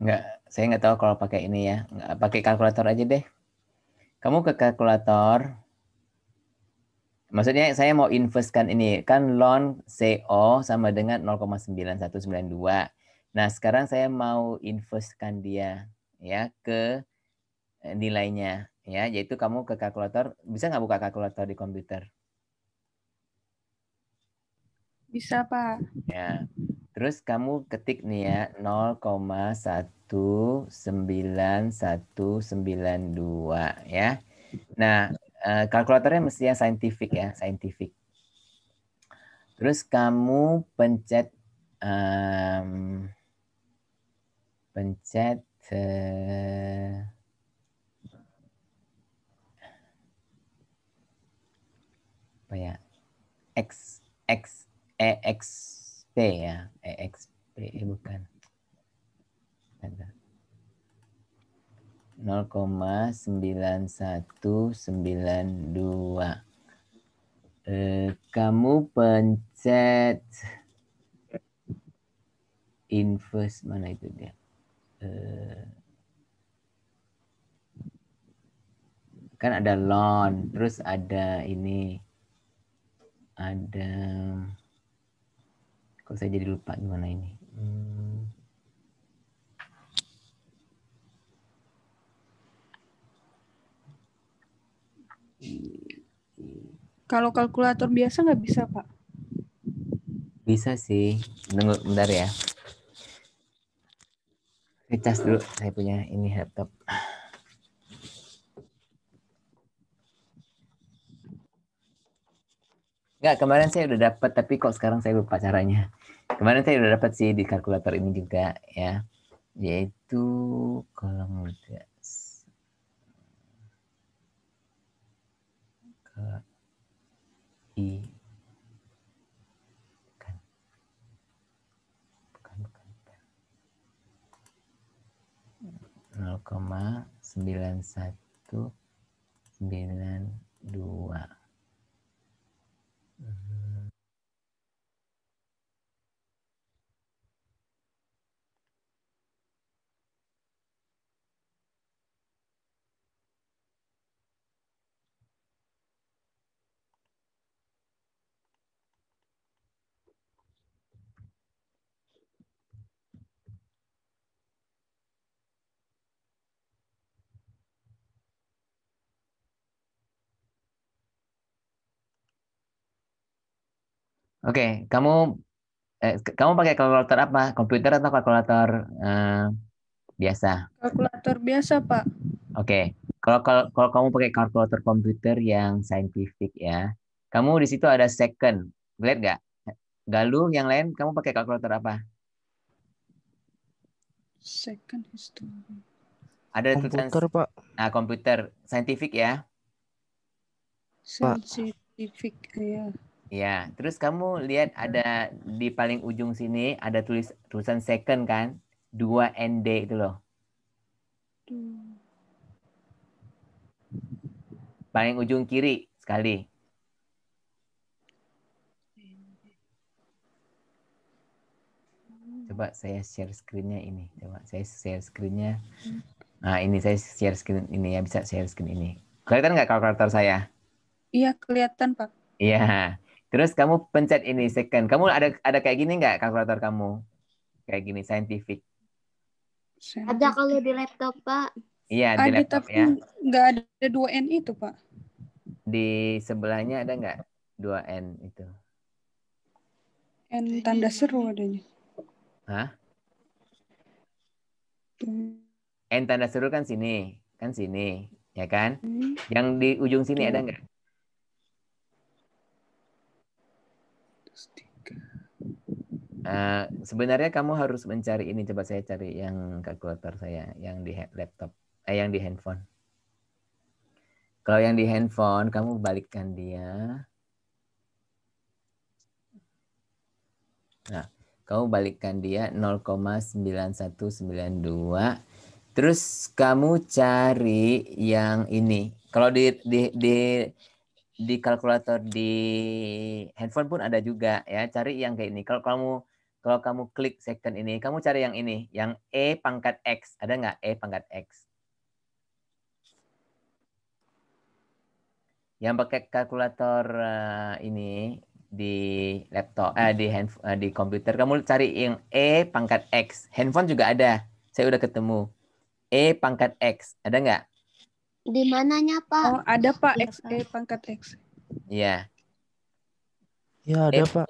Enggak, saya nggak tahu kalau pakai ini ya. Nggak, pakai kalkulator aja deh. Kamu ke kalkulator. Maksudnya saya mau investkan ini. Kan loan CO sama dengan 0,9192. Nah, sekarang saya mau investkan dia ya ke nilainya ya, yaitu kamu ke kalkulator. Bisa nggak buka kalkulator di komputer? Bisa, Pak. Ya. Terus kamu ketik nih ya 0,19192 ya. Nah, kalkulatornya mesti yang scientific ya, scientific. Terus kamu pencet apa ya? EXP ya, EXP bukan. 0,9192. Kamu pencet invest, mana itu dia? Kan ada loan, terus ada ini, ada, kok saya jadi lupa gimana ini? Kalau kalkulator biasa nggak bisa, Pak? Bisa sih. Tunggu bentar ya. Saya cas dulu, saya punya ini laptop. Enggak, kemarin saya udah dapat, tapi kok sekarang saya lupa caranya. Kemarin saya udah dapat sih di kalkulator ini juga ya. Yaitu kalau mudah ke I bukan 0,9192. Oke, kamu pakai kalkulator apa? Komputer atau kalkulator biasa? Kalkulator biasa, Pak. Oke, kalau kamu pakai kalkulator komputer yang scientific ya, kamu di situ ada second, lihat nggak? Galuh yang lain, kamu pakai kalkulator apa? Second history. Ada tulisan Komputer, Pak. komputer scientific ya? Scientific, ya. Ya, terus kamu lihat ada di paling ujung sini ada tulisan second kan? 2ND itu loh. Paling ujung kiri sekali. Coba saya share screen-nya ini. Coba saya share screen-nya. Nah, ini saya share screen ini ya, bisa share screen ini. Kelihatan nggak kalkulator saya? Iya, kelihatan, Pak. Iya. Terus kamu pencet ini second. Kamu ada kayak gini nggak kalkulator kamu? Kayak gini scientific. Ada kalau di laptop, Pak. Iya, di Ada, laptop tapi ya. nggak ada 2N itu, Pak. Di sebelahnya ada nggak 2N itu? N tanda seru adanya. Hah? N tanda seru kan sini, ya kan? Yang di ujung sini ada nggak? Sebenarnya kamu harus mencari ini. Coba saya cari yang kalkulator saya, yang di laptop, yang di handphone. Kalau yang di handphone, kamu balikkan dia. Nah, kamu balikkan dia 0,9192. Terus kamu cari yang ini. Kalau di kalkulator di handphone pun ada juga ya. Cari yang kayak ini. Kalau kamu Kalau kamu klik second ini, kamu cari yang ini, yang E pangkat X. Ada nggak E pangkat X? Yang pakai kalkulator ini di laptop, di komputer, kamu cari yang E pangkat X. Handphone juga ada. Saya udah ketemu. E pangkat X. Ada nggak? Di mananya, Pak? Oh, ada Pak, Iya, XE pangkat X. Iya. Ya ada Pak.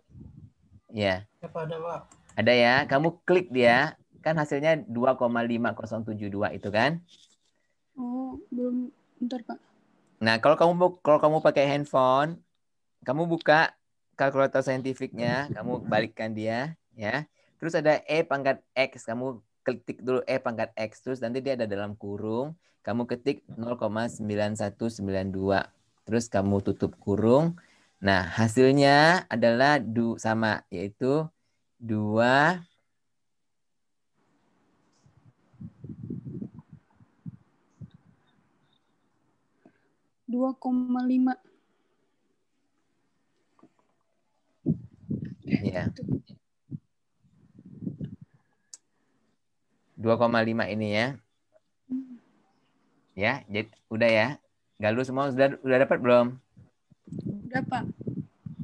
Iya. Ya Pak, ada Pak. Ada ya. Kamu klik dia, kan hasilnya 2,5072 itu kan? Oh, belum. Bentar Pak. Nah, kalau kamu pakai handphone, kamu buka kalkulator saintifiknya, kamu balikkan dia, ya. Terus ada E pangkat X, kamu ketik dulu E pangkat X, terus nanti dia ada dalam kurung, kamu ketik 0,9192, terus kamu tutup kurung. Nah, hasilnya adalah sama, yaitu 2 2,5. ya. 2,5 ini ya. Ya, jadi udah ya. Galuh semua udah dapat belum? Udah Pak.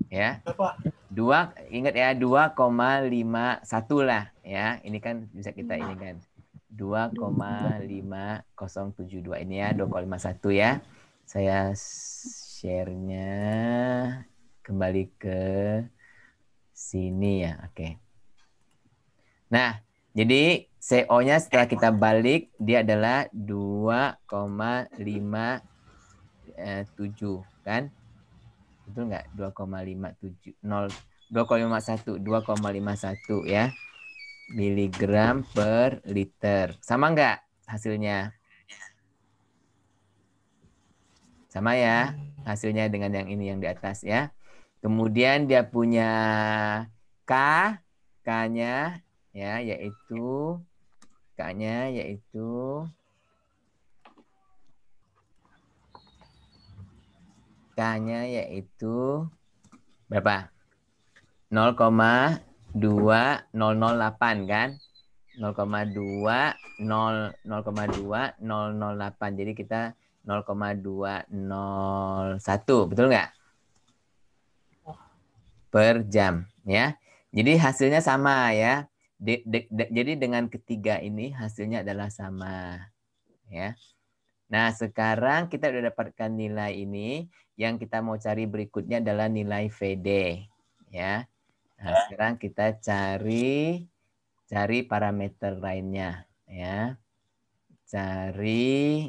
Ya. Ada Pak. 2, ingat ya, 2,51 lah ya. Ini kan bisa kita ini kan. 2,5072 ini ya, 2,51 ya. Saya share-nya kembali ke sini ya. Oke. Nah, jadi CO-nya setelah kita balik dia adalah 2,57 kan? Betul nggak? 2,51 ya. Miligram per liter. Sama nggak hasilnya? Sama ya hasilnya dengan yang ini yang di atas ya. Kemudian dia punya K-nya ya, yaitu K-nya yaitu berapa? 0,2008 kan? 0,2008. Jadi kita 0,201, betul nggak? Per jam ya. Jadi hasilnya sama ya. Jadi dengan ketiga ini hasilnya adalah sama ya. Nah, sekarang kita udah dapatkan nilai ini, yang kita mau cari berikutnya adalah nilai VD ya. Nah, sekarang kita cari parameter lainnya ya. Cari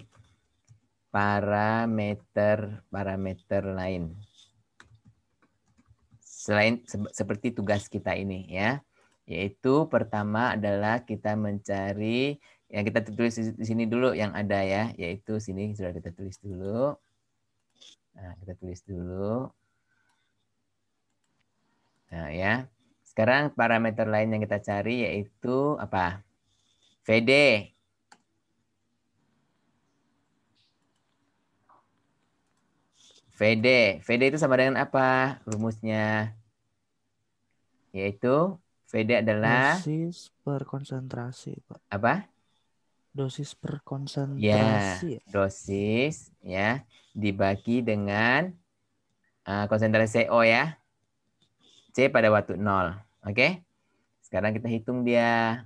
parameter lain. Selain seperti tugas kita ini ya. Yaitu pertama adalah kita mencari yang kita tulis di sini dulu yang ada ya, yaitu sini sudah kita tulis dulu. Nah, kita tulis dulu. Nah, ya. Sekarang parameter lain yang kita cari yaitu apa? VD. VD itu sama dengan apa rumusnya? Yaitu VD adalah dosis per konsentrasi, Pak. Apa? Dosis per Ya, konsentrasi. dosis ya dibagi dengan konsentrasi CO ya. C pada waktu 0. Oke? Sekarang kita hitung dia.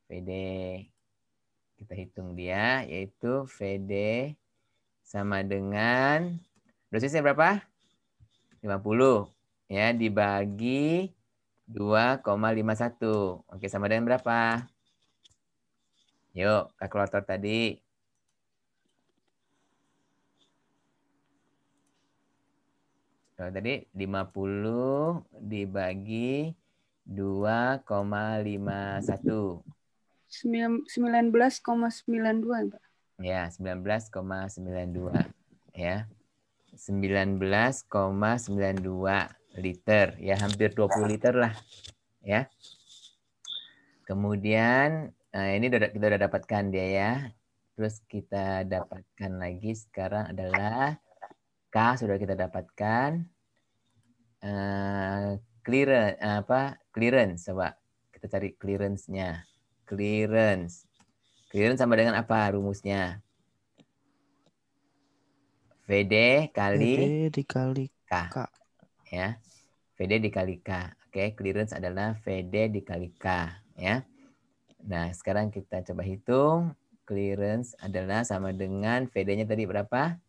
VD. Kita hitung dia, yaitu VD sama dengan dosisnya berapa? 50 ya dibagi 2,51. Oke, sama dengan berapa? Yuk, kalkulator tadi. Kalau tadi 50 dibagi 2,51. 19,92 Pak. Ya, 19,92 ya. 19,92 liter ya, hampir 20 liter lah ya. Kemudian ini kita udah dapatkan dia ya. Terus kita dapatkan lagi sekarang adalah K sudah kita dapatkan. Clearance coba. Kita cari clearance-nya. Clearance sama dengan apa rumusnya? VD kali VD dikali K. K. Ya. VD dikali K. Oke, clearance adalah VD dikali K, ya. Nah, sekarang kita coba hitung. Clearance adalah sama dengan VD-nya tadi berapa?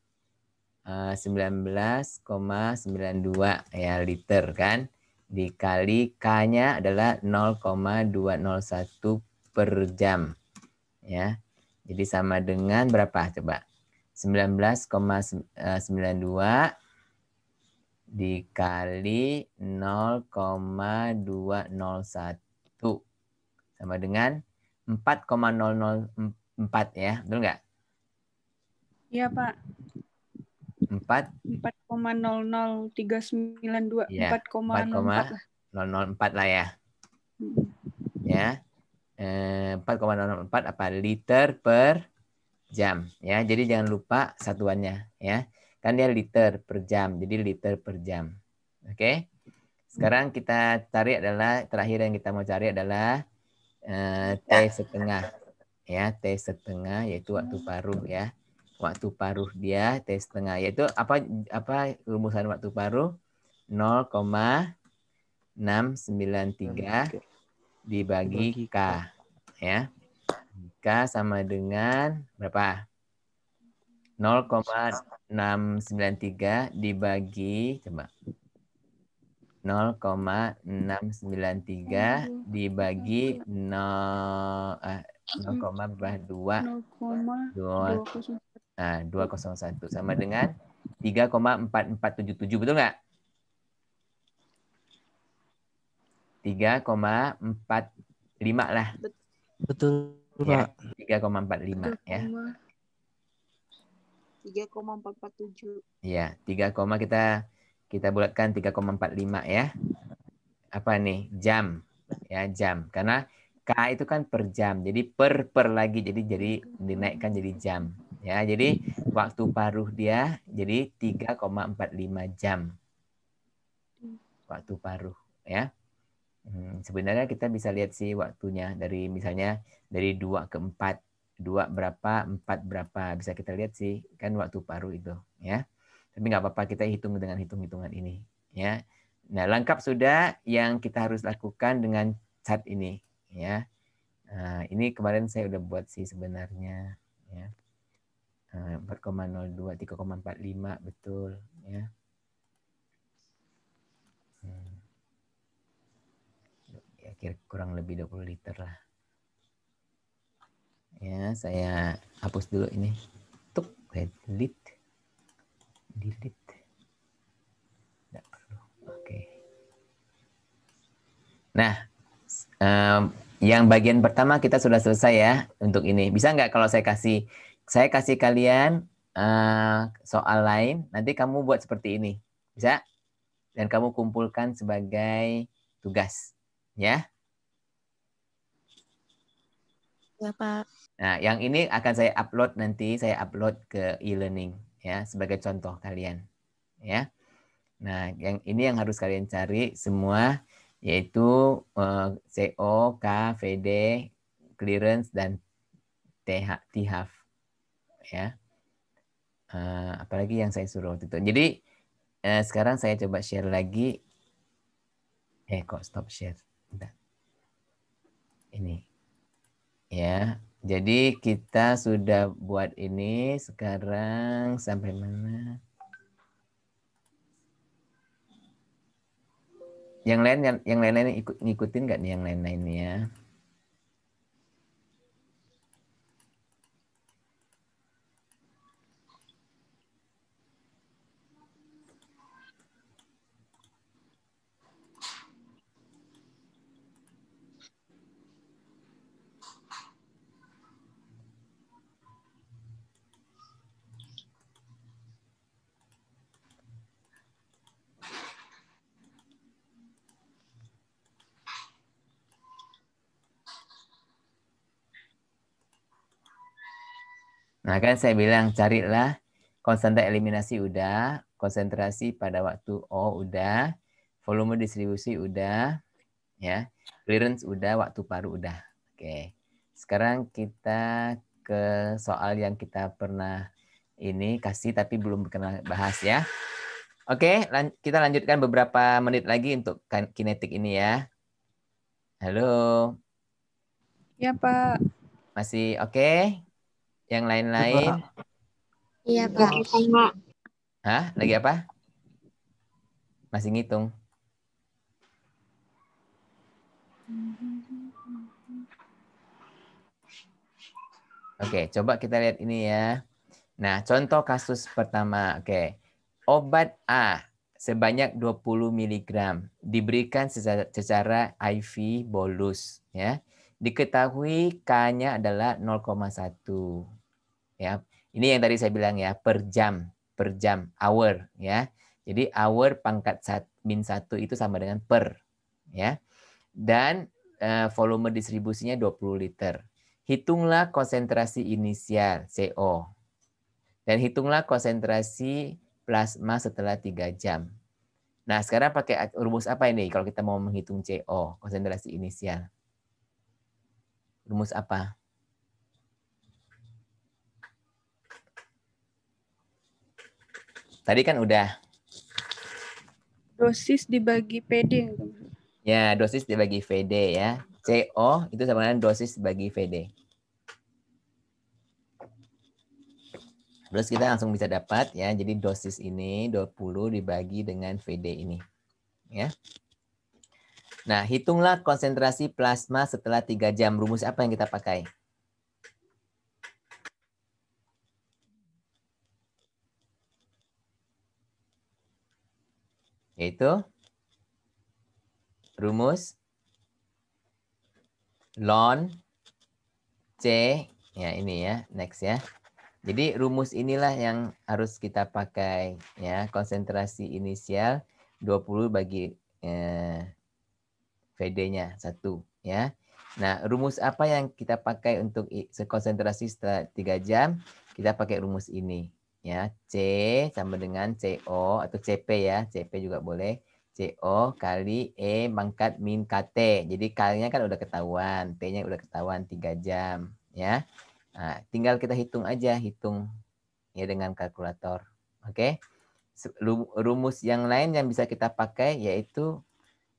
19,92 ya liter kan. Dikali K-nya adalah 0,201 per jam. Ya. Jadi sama dengan berapa coba? 19,92 dikali 0,201 sama dengan 4,004 ya, betul nggak? Iya, Pak. 4 4,00392. ya, 4,04 lah. 4,004 lah ya. Ya. 4,004 apa liter per jam ya. Jadi jangan lupa satuannya ya. Kan dia liter per jam. Jadi liter per jam. Oke. Sekarang kita cari adalah terakhir yang kita mau cari adalah T setengah. Ya, T setengah yaitu waktu paruh ya. Waktu paruh dia T setengah yaitu apa rumusan waktu paruh? 0,693 dibagi K ya. K sama dengan berapa? 0,693 dibagi coba 0,693 dibagi 0,201 sama dengan 3,4477 betul nggak? 3,45 lah. Betul, Ya, Pak. 3,45 ya. 3,447. Ya, 3, kita bulatkan 3,45 ya. Apa nih? Jam. Ya, jam. Karena K itu kan per jam. Jadi per lagi jadi dinaikkan jadi jam. Ya, jadi waktu paruh dia jadi 3,45 jam. Waktu paruh ya. Sebenarnya kita bisa lihat sih waktunya dari misalnya dari 2 ke 4. 2 berapa, 4 berapa. Bisa kita lihat sih kan waktu paruh itu ya. Tapi nggak apa-apa kita hitung dengan hitung-hitungan ini ya. Nah, lengkap sudah yang kita harus lakukan dengan chart ini ya. Nah, ini kemarin saya udah buat sih sebenarnya ya. 4,02 3,45 betul ya. Ya kira kurang lebih 20 liter lah. Ya, saya hapus dulu ini. Tuk, delete. Tidak perlu. Oke. Nah, yang bagian pertama kita sudah selesai ya untuk ini. Bisa nggak kalau saya kasih kalian soal lain, nanti kamu buat seperti ini. Bisa? Dan kamu kumpulkan sebagai tugas. Ya? Ya, Pak. Nah, yang ini akan saya upload nanti, saya upload ke e-learning ya sebagai contoh kalian. Ya. Nah, yang ini yang harus kalian cari semua yaitu CO, K, VD, clearance dan THAF ya. Apalagi yang saya suruh waktu itu. Jadi sekarang saya coba share lagi. Kok stop share? Bentar. Ini. Ya, jadi kita sudah buat ini sekarang sampai mana? Yang lain ngikutin nggak nih yang lain-lainnya? Nah, kan saya bilang carilah konstanta eliminasi udah, konsentrasi pada waktu O udah, volume distribusi udah, ya. Clearance udah, waktu paruh udah. Oke. Sekarang kita ke soal yang kita pernah ini kasih tapi belum pernah bahas ya. Oke, kita lanjutkan beberapa menit lagi untuk kinetik ini ya. Halo. Ya, Pak. Masih oke? Yang lain-lain? Iya, Pak. Hah? Lagi apa? Masih ngitung. Oke, coba kita lihat ini ya. Nah, contoh kasus pertama. Oke. Obat A sebanyak 20 mg diberikan secara IV bolus ya. Diketahui K-nya adalah 0,1 ya. Ini yang tadi saya bilang ya, per jam, hour ya. Jadi hour pangkat -1 itu sama dengan per ya. Dan volume distribusinya 20 liter. Hitunglah konsentrasi inisial CO. Dan hitunglah konsentrasi plasma setelah 3 jam. Nah, sekarang pakai rumus apa ini kalau kita mau menghitung CO, konsentrasi inisial? Rumus apa? Tadi kan udah. Dosis dibagi PD. Ya, dosis dibagi VD ya. CO itu sama dengan dosis bagi VD. Terus kita langsung bisa dapat ya. Jadi dosis ini 20 dibagi dengan VD ini. Ya. Nah, hitunglah konsentrasi plasma setelah 3 jam. Rumus apa yang kita pakai? Yaitu rumus ln C. Ya, ini ya. Next ya. Jadi rumus inilah yang harus kita pakai ya, konsentrasi inisial 20 bagi VD-nya 1 ya. Nah, rumus apa yang kita pakai untuk konsentrasi setelah 3 jam? Kita pakai rumus ini ya. C sama dengan CO atau CP ya, CP juga boleh. CO kali E pangkat min KT. Jadi K-nya kan udah ketahuan, T-nya udah ketahuan 3 jam ya. Nah, tinggal kita hitung aja, ya dengan kalkulator. Oke. Rumus yang lain yang bisa kita pakai yaitu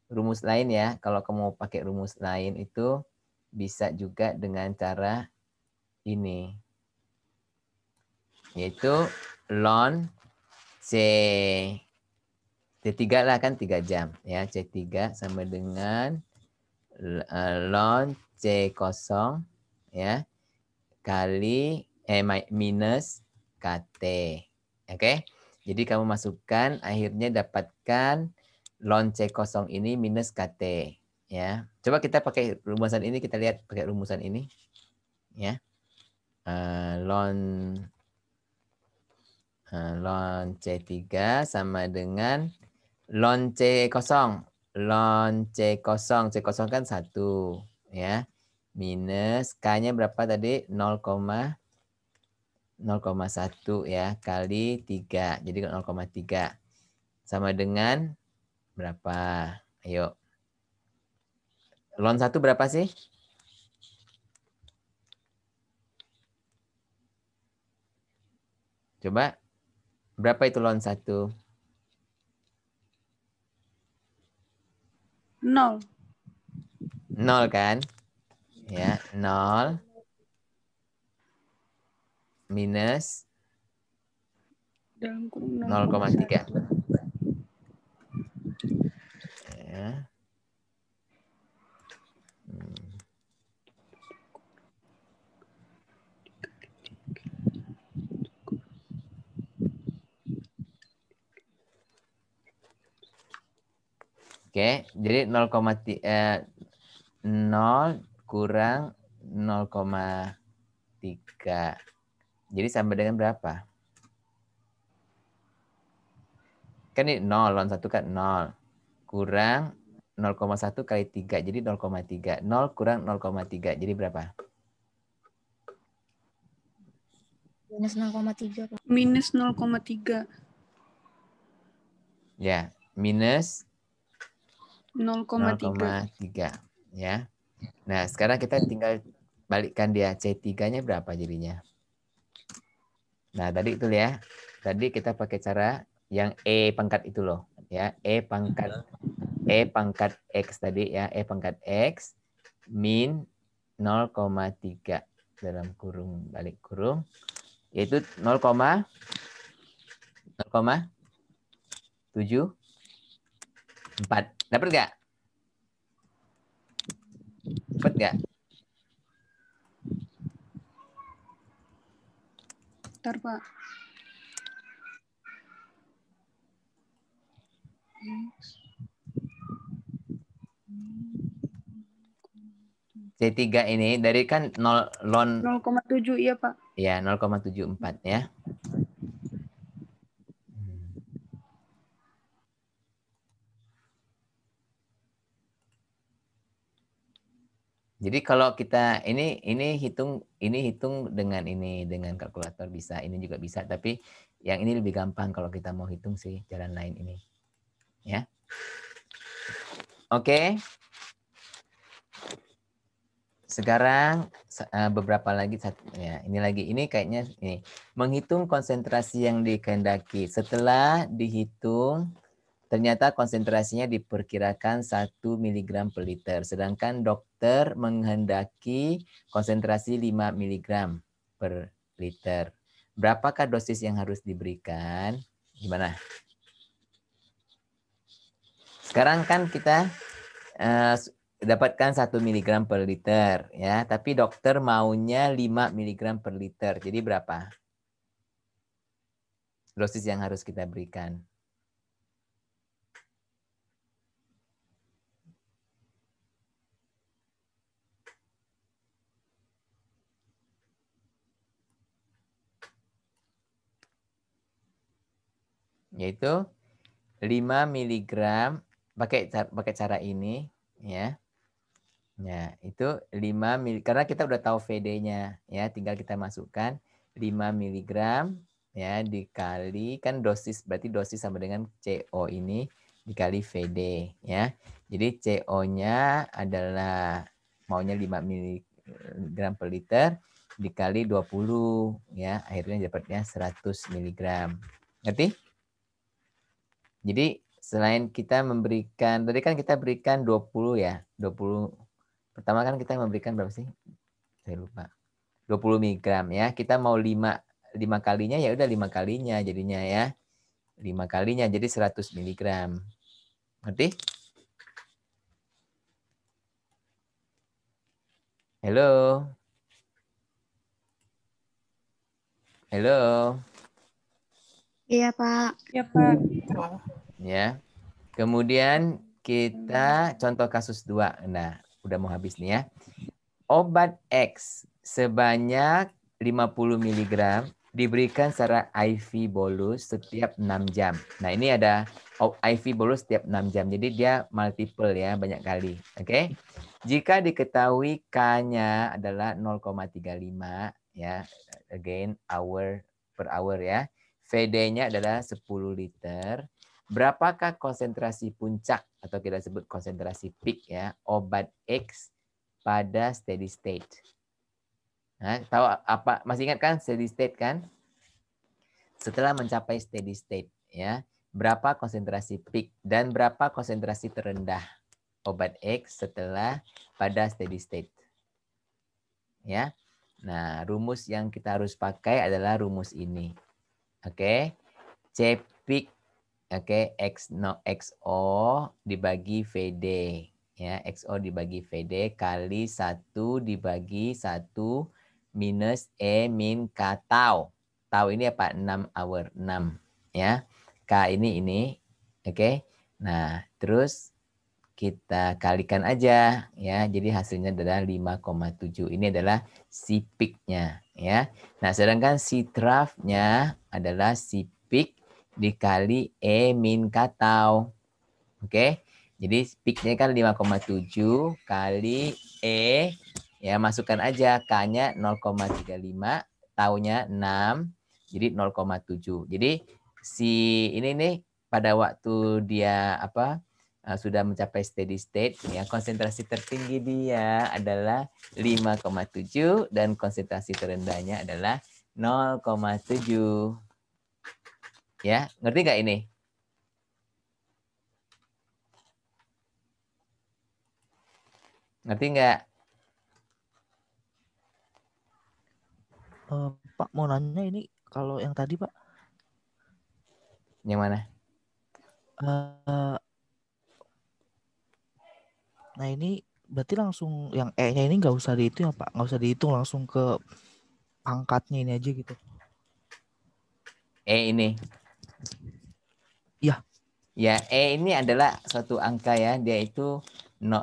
rumus lain ya. Kalau kamu mau pakai rumus lain itu bisa juga dengan cara ini. Yaitu ln C3 lah kan 3 jam ya. C3 sama dengan ln C0 ya kali minus KT. Oke. Jadi kamu masukkan akhirnya dapatkan ln C0 ini minus KT ya. Coba kita pakai rumusan ini, kita lihat pakai rumusan ini ya. Ln C3 sama dengan ln C0. Ln C0 kan 1 ya. Minus K-nya berapa tadi? 0,1 ya kali 3. Jadi 0,3 sama dengan berapa? Ayo. Ln 1 berapa sih? Coba. Berapa itu ln 1? 0. 0 kan? Ya, 0 minus 0,3. Ya. Oke, jadi 0 kurang 0,3. Jadi sama dengan berapa? Kan ini 0, ln 1 kan 0. Kurang 0,1 kali 3, jadi 0,3. 0 kurang 0,3, jadi berapa? Minus 0,3, Pak. Minus 0,3. Ya, minus 0,3. ya. Nah, sekarang kita tinggal balikkan dia. C3-nya berapa jadinya? Nah, tadi itu ya. Tadi kita pakai cara yang E pangkat itu loh, ya. E pangkat X tadi ya. E pangkat X min 0,3 dalam kurung balik kurung yaitu 0,74. Dapat nggak? Dapat nggak? Bentar, Pak. C3 ini dari kan 0 lon 0,7 iya, Pak. ya 0,74 ya. Jadi kalau kita ini hitung dengan kalkulator bisa, ini juga bisa, tapi yang ini lebih gampang kalau kita mau hitung sih jalan lain ini. Ya. Oke. Sekarang beberapa lagi ya, ini kayaknya ini menghitung konsentrasi yang dikehendaki. Setelah dihitung ternyata konsentrasinya diperkirakan 1 mg per liter. Sedangkan dokter menghendaki konsentrasi 5 mg per liter. Berapakah dosis yang harus diberikan? Gimana? Sekarang kan kita dapatkan 1 mg per liter. Ya, tapi dokter maunya 5 mg per liter. Jadi berapa? Dosis yang harus kita berikan. Yaitu 5 mg pakai cara ini ya. Ya, itu 5 mg karena kita udah tahu VD-nya ya, tinggal kita masukkan 5 mg ya dikali kan dosis, berarti dosis sama dengan CO ini dikali VD ya. Jadi CO-nya adalah maunya 5 mg per liter dikali 20 ya, akhirnya dapatnya 100 mg. Ngerti? Jadi selain kita memberikan, tadi kan kita berikan 20 ya, 20. Pertama kan kita memberikan berapa sih? Saya lupa. 20 mg ya. Kita mau 5 kalinya ya udah 5 kalinya jadinya ya. 5 kalinya jadi 100 mg. Ngerti? Halo. Halo. Iya, Pak. Iya, Pak. Ya. Kemudian kita contoh kasus 2. Nah, udah mau habis nih ya. Obat X sebanyak 50 mg diberikan secara IV bolus setiap 6 jam. Nah, ini ada IV bolus setiap 6 jam. Jadi dia multiple ya, banyak kali. Oke. Jika diketahui K-nya adalah 0,35 ya. Again, hour per hour ya. VD-nya adalah 10 liter. Berapakah konsentrasi puncak atau kita sebut konsentrasi peak ya obat X pada steady state? Nah, tahu apa? Masih ingat kan steady state kan? Setelah mencapai steady state ya, berapa konsentrasi peak dan berapa konsentrasi terendah obat X setelah pada steady state? Ya. Nah, rumus yang kita harus pakai adalah rumus ini. Oke. C peak XO dibagi VD ya, XO dibagi VD kali 1 dibagi 1 minus E min K tau. Tau ini apa? 6 hour, 6 ya. K ini. Oke. Nah, terus kita kalikan aja ya. Jadi hasilnya adalah 5,7. Ini adalah si peak-nya ya. Nah, sedangkan si trough-nya adalah si peak dikali E min K tau. Oke. Jadi peak-nya kan 5,7 kali E ya, masukkan aja K-nya 0,35, taunya 6. Jadi 0,7. Jadi si ini nih pada waktu dia sudah mencapai steady state, ya konsentrasi tertinggi dia adalah 5,7 dan konsentrasi terendahnya adalah 0,7. Ya, ngerti nggak ini? Ngerti nggak? Pak mau nanya ini kalau yang tadi Pak. Yang mana? Nah ini berarti langsung yang E-nya ini nggak usah dihitung ya Pak, nggak usah dihitung, langsung ke pangkatnya ini aja gitu. E ini. Iya. Ya, E ini adalah suatu angka ya, dia itu 2,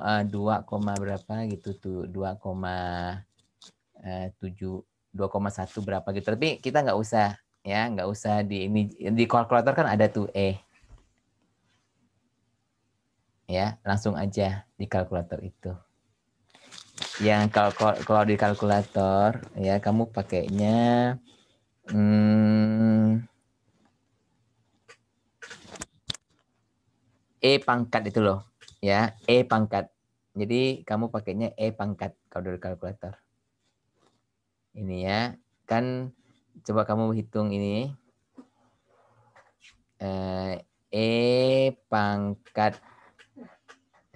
berapa gitu tuh, 2,7, 2,1 berapa gitu. Tapi kita nggak usah ya, nggak usah di kalkulator kan ada tuh E. Ya, langsung aja di kalkulator itu. Yang kalau di kalkulator ya kamu pakainya E pangkat itu loh, ya, E pangkat. Jadi kamu pakainya E pangkat kalau dari kalkulator. Ini ya, kan coba kamu hitung ini. E pangkat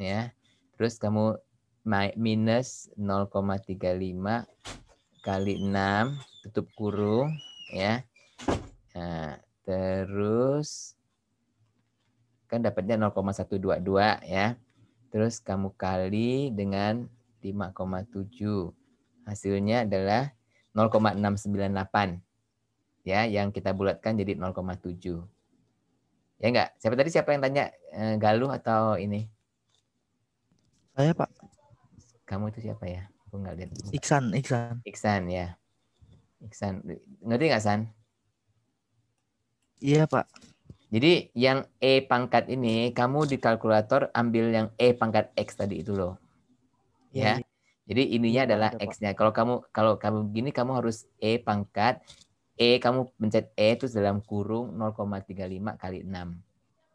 ya. Terus kamu minus 0,35 kali 6 tutup kurung ya. Nah, terus kan dapatnya 0,122 ya. Terus kamu kali dengan 5,7. Hasilnya adalah 0,698. Ya, yang kita bulatkan jadi 0,7. Ya enggak? Siapa yang tanya, Galuh atau ini? Saya Pak. Kamu itu siapa ya? Aku enggak lihat. Iksan ya. Iksan. Ngerti enggak, San? Iya Pak. Jadi yang E pangkat ini kamu di kalkulator ambil yang E pangkat X tadi itu loh. Ya. Iya. Jadi ininya Iya, adalah Pak, X-nya. Kalau kamu gini kamu harus E pangkat kamu pencet E terus dalam kurung 0,35 kali 6.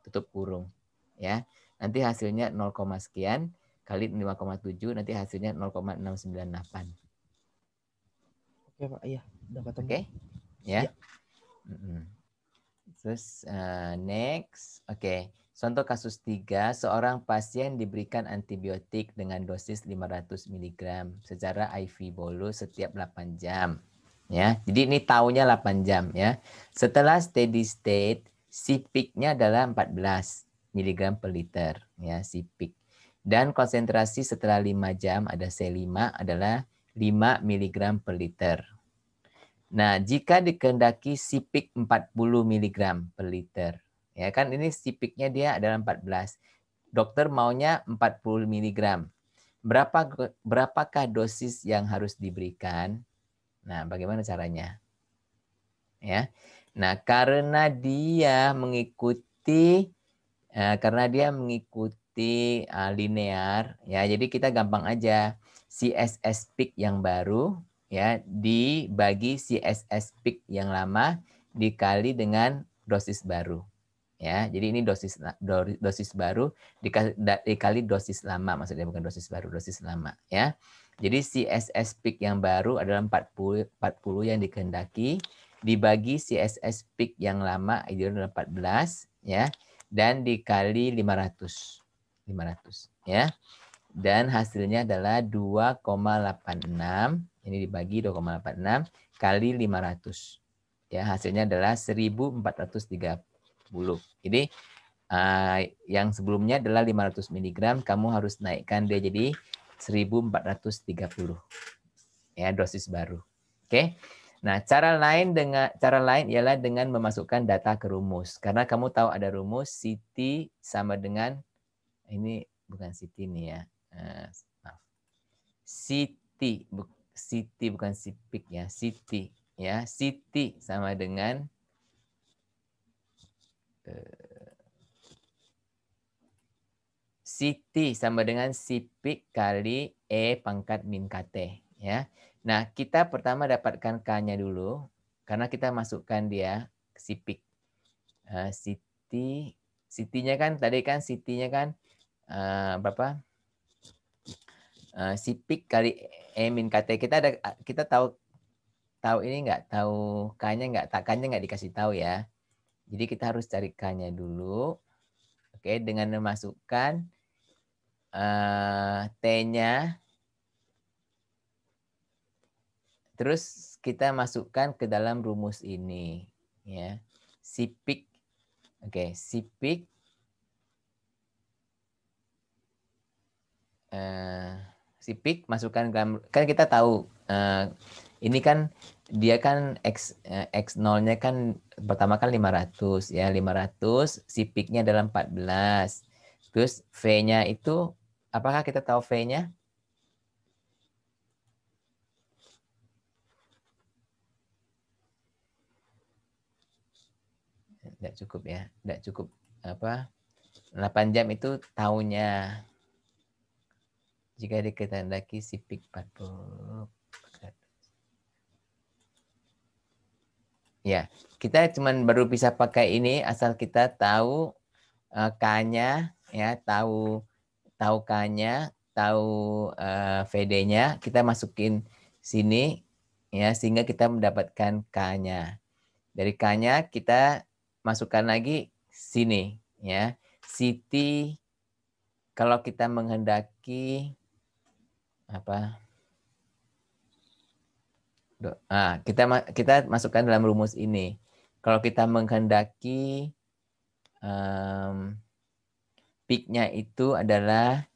Tutup kurung. Ya. Nanti hasilnya 0, sekian kali 5,7 nanti hasilnya 0,698. Oke Pak, iya. Udah ketemu. Oke. Ya. Iya. Terus next. Oke. Contoh kasus 3, seorang pasien diberikan antibiotik dengan dosis 500 mg secara IV bolus setiap 8 jam. Ya. Jadi ini taunya 8 jam ya. Setelah steady state, si peak-nya adalah 14 mg per liter ya, si peak. Dan konsentrasi setelah 5 jam ada C5 adalah 5 mg per liter. Nah, jika dikehendaki si peak 40 mg per liter, ya kan ini si peak-nya dia adalah 14. Dokter maunya 40 mg. Berapakah dosis yang harus diberikan? Nah, bagaimana caranya? Ya. Nah, karena dia mengikuti linear, ya. Jadi kita gampang aja. CSS peak yang baru ya dibagi CSS peak yang lama dikali dengan dosis baru. Ya, jadi ini dosis baru dikali dosis lama, maksudnya bukan dosis baru, dosis lama ya. Jadi CSS peak yang baru adalah 40 yang dikehendaki dibagi CSS peak yang lama itu adalah 14 ya, dan dikali 500 ya. Dan hasilnya adalah 2,86, ini dibagi 2,86 kali 500. Ya, hasilnya adalah 1430. Jadi yang sebelumnya adalah 500 mg, kamu harus naikkan dia jadi 1430. Ya, dosis baru. Oke. Nah, cara lain ialah dengan memasukkan data ke rumus. Karena kamu tahu ada rumus CT sama dengan ini bukan CT nih ya. Maaf. CT bukan CPIC ya, CT ya. CT sama dengan CT sama dengan CPIC kali E pangkat min KT ya. Nah, kita pertama dapatkan K-nya dulu karena kita masukkan dia ke CPIC. CT-nya kan tadi kan CT-nya kan berapa? Sipik kali E min KT. Kita tahu ini nggak? Tahu K-nya nggak? K-nya nggak dikasih tahu ya. Jadi kita harus cari K-nya dulu. Oke, dengan memasukkan T-nya. Terus kita masukkan ke dalam rumus ini. Ya. Sipik. Oke, sipik. Sipik masukkan kan kita tahu ini kan dia kan X0-nya kan pertama kan 500 ya, 500 sipiknya adalah 14. Terus V-nya itu apakah kita tahu V-nya? Tidak cukup ya, tidak cukup apa? 8 jam itu tahunnya. Jika dikehendaki sipik 40. Ya, kita cuman baru bisa pakai ini asal kita tahu K-nya ya, tahu K-nya, tahu VD-nya, kita masukin sini ya sehingga kita mendapatkan K-nya. Dari K-nya kita masukkan lagi sini ya. Siti kalau kita menghendaki apa? Kita masukkan dalam rumus ini. Kalau kita menghendaki peak-nya itu adalah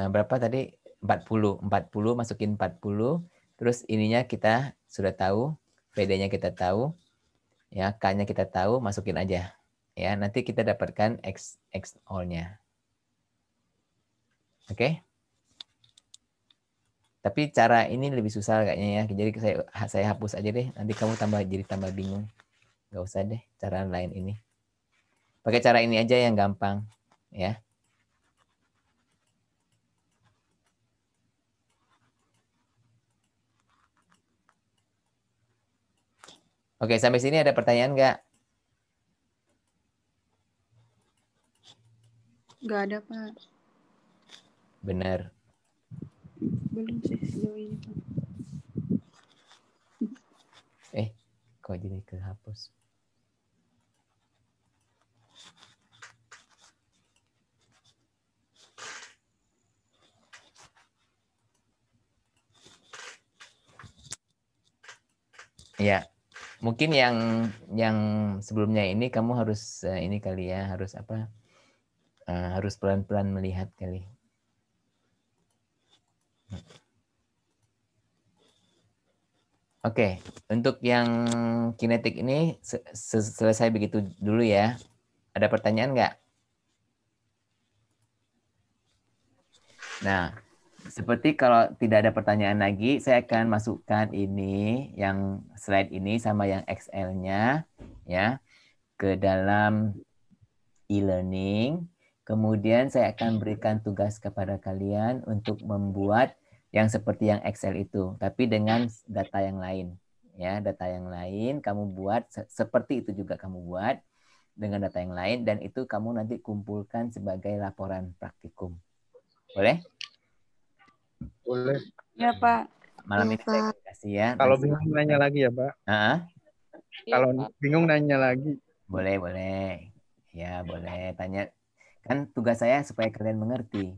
berapa tadi? 40. 40 masukin 40. Terus ininya kita sudah tahu, PD-nya kita tahu, ya K-nya kita tahu, masukin aja. Ya, nanti kita dapatkan X all-nya. Oke? Tapi cara ini lebih susah kayaknya ya. Jadi saya hapus aja deh. Nanti kamu jadi tambah bingung. Gak usah deh cara lain ini. Pakai cara ini aja yang gampang, ya. Oke, sampai sini ada pertanyaan nggak? Nggak ada, Pak. Benar. Belum sih sejauh ini, Pak. Kok jadi kehapus? Ya, mungkin yang sebelumnya ini kamu harus ini kali ya, harus apa? Harus pelan-pelan melihat kali. Oke, untuk yang kinetik ini selesai begitu dulu ya. Ada pertanyaan nggak? Nah, seperti kalau tidak ada pertanyaan lagi, saya akan masukkan ini, yang slide ini sama yang Excel-nya ya ke dalam e-learning. Kemudian saya akan berikan tugas kepada kalian untuk membuat yang seperti yang Excel itu, tapi dengan data yang lain. Ya, data yang lain kamu buat seperti itu juga kamu buat dengan data yang lain dan itu kamu nanti kumpulkan sebagai laporan praktikum. Boleh? Boleh. Ya, Pak. Malam ini saya kasih ya. Kalau bingung nanya lagi ya, Pak. Kalau bingung nanya lagi. Boleh, boleh. Ya, boleh tanya. Kan tugas saya supaya kalian mengerti,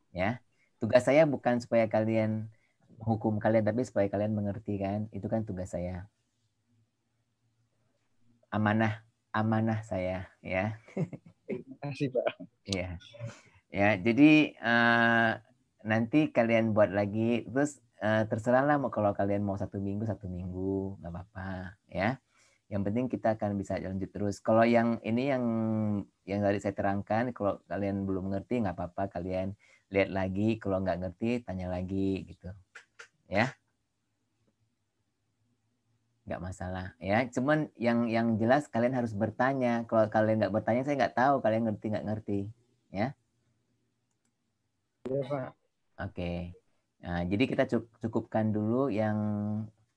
ya. Tugas saya bukan supaya kalian menghukum kalian, tapi supaya kalian mengerti kan. Itu kan tugas saya. Amanah saya, ya. Terima kasih, Pak. Iya. Ya, jadi nanti kalian buat lagi, terus terserahlah mau kalau kalian mau 1 minggu, nggak apa-apa, ya. Yang penting kita akan bisa lanjut terus. Kalau yang ini yang tadi saya terangkan, kalau kalian belum ngerti nggak apa-apa, kalian lihat lagi. Kalau nggak ngerti, tanya lagi gitu, ya. Nggak masalah, ya. Cuman yang jelas kalian harus bertanya. Kalau kalian nggak bertanya, saya nggak tahu kalian ngerti nggak ngerti, ya. Iya, Pak. Oke. Nah, jadi kita cukupkan dulu yang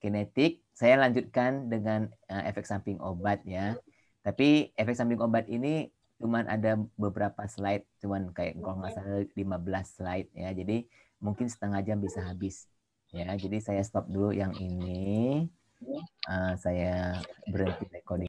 kinetik. Saya lanjutkan dengan efek samping obat ya. Tapi efek samping obat ini cuman ada beberapa slide, cuman kayak kalau nggak salah 15 slide ya. Jadi mungkin setengah jam bisa habis ya. Jadi saya stop dulu yang ini. Saya berhenti recording.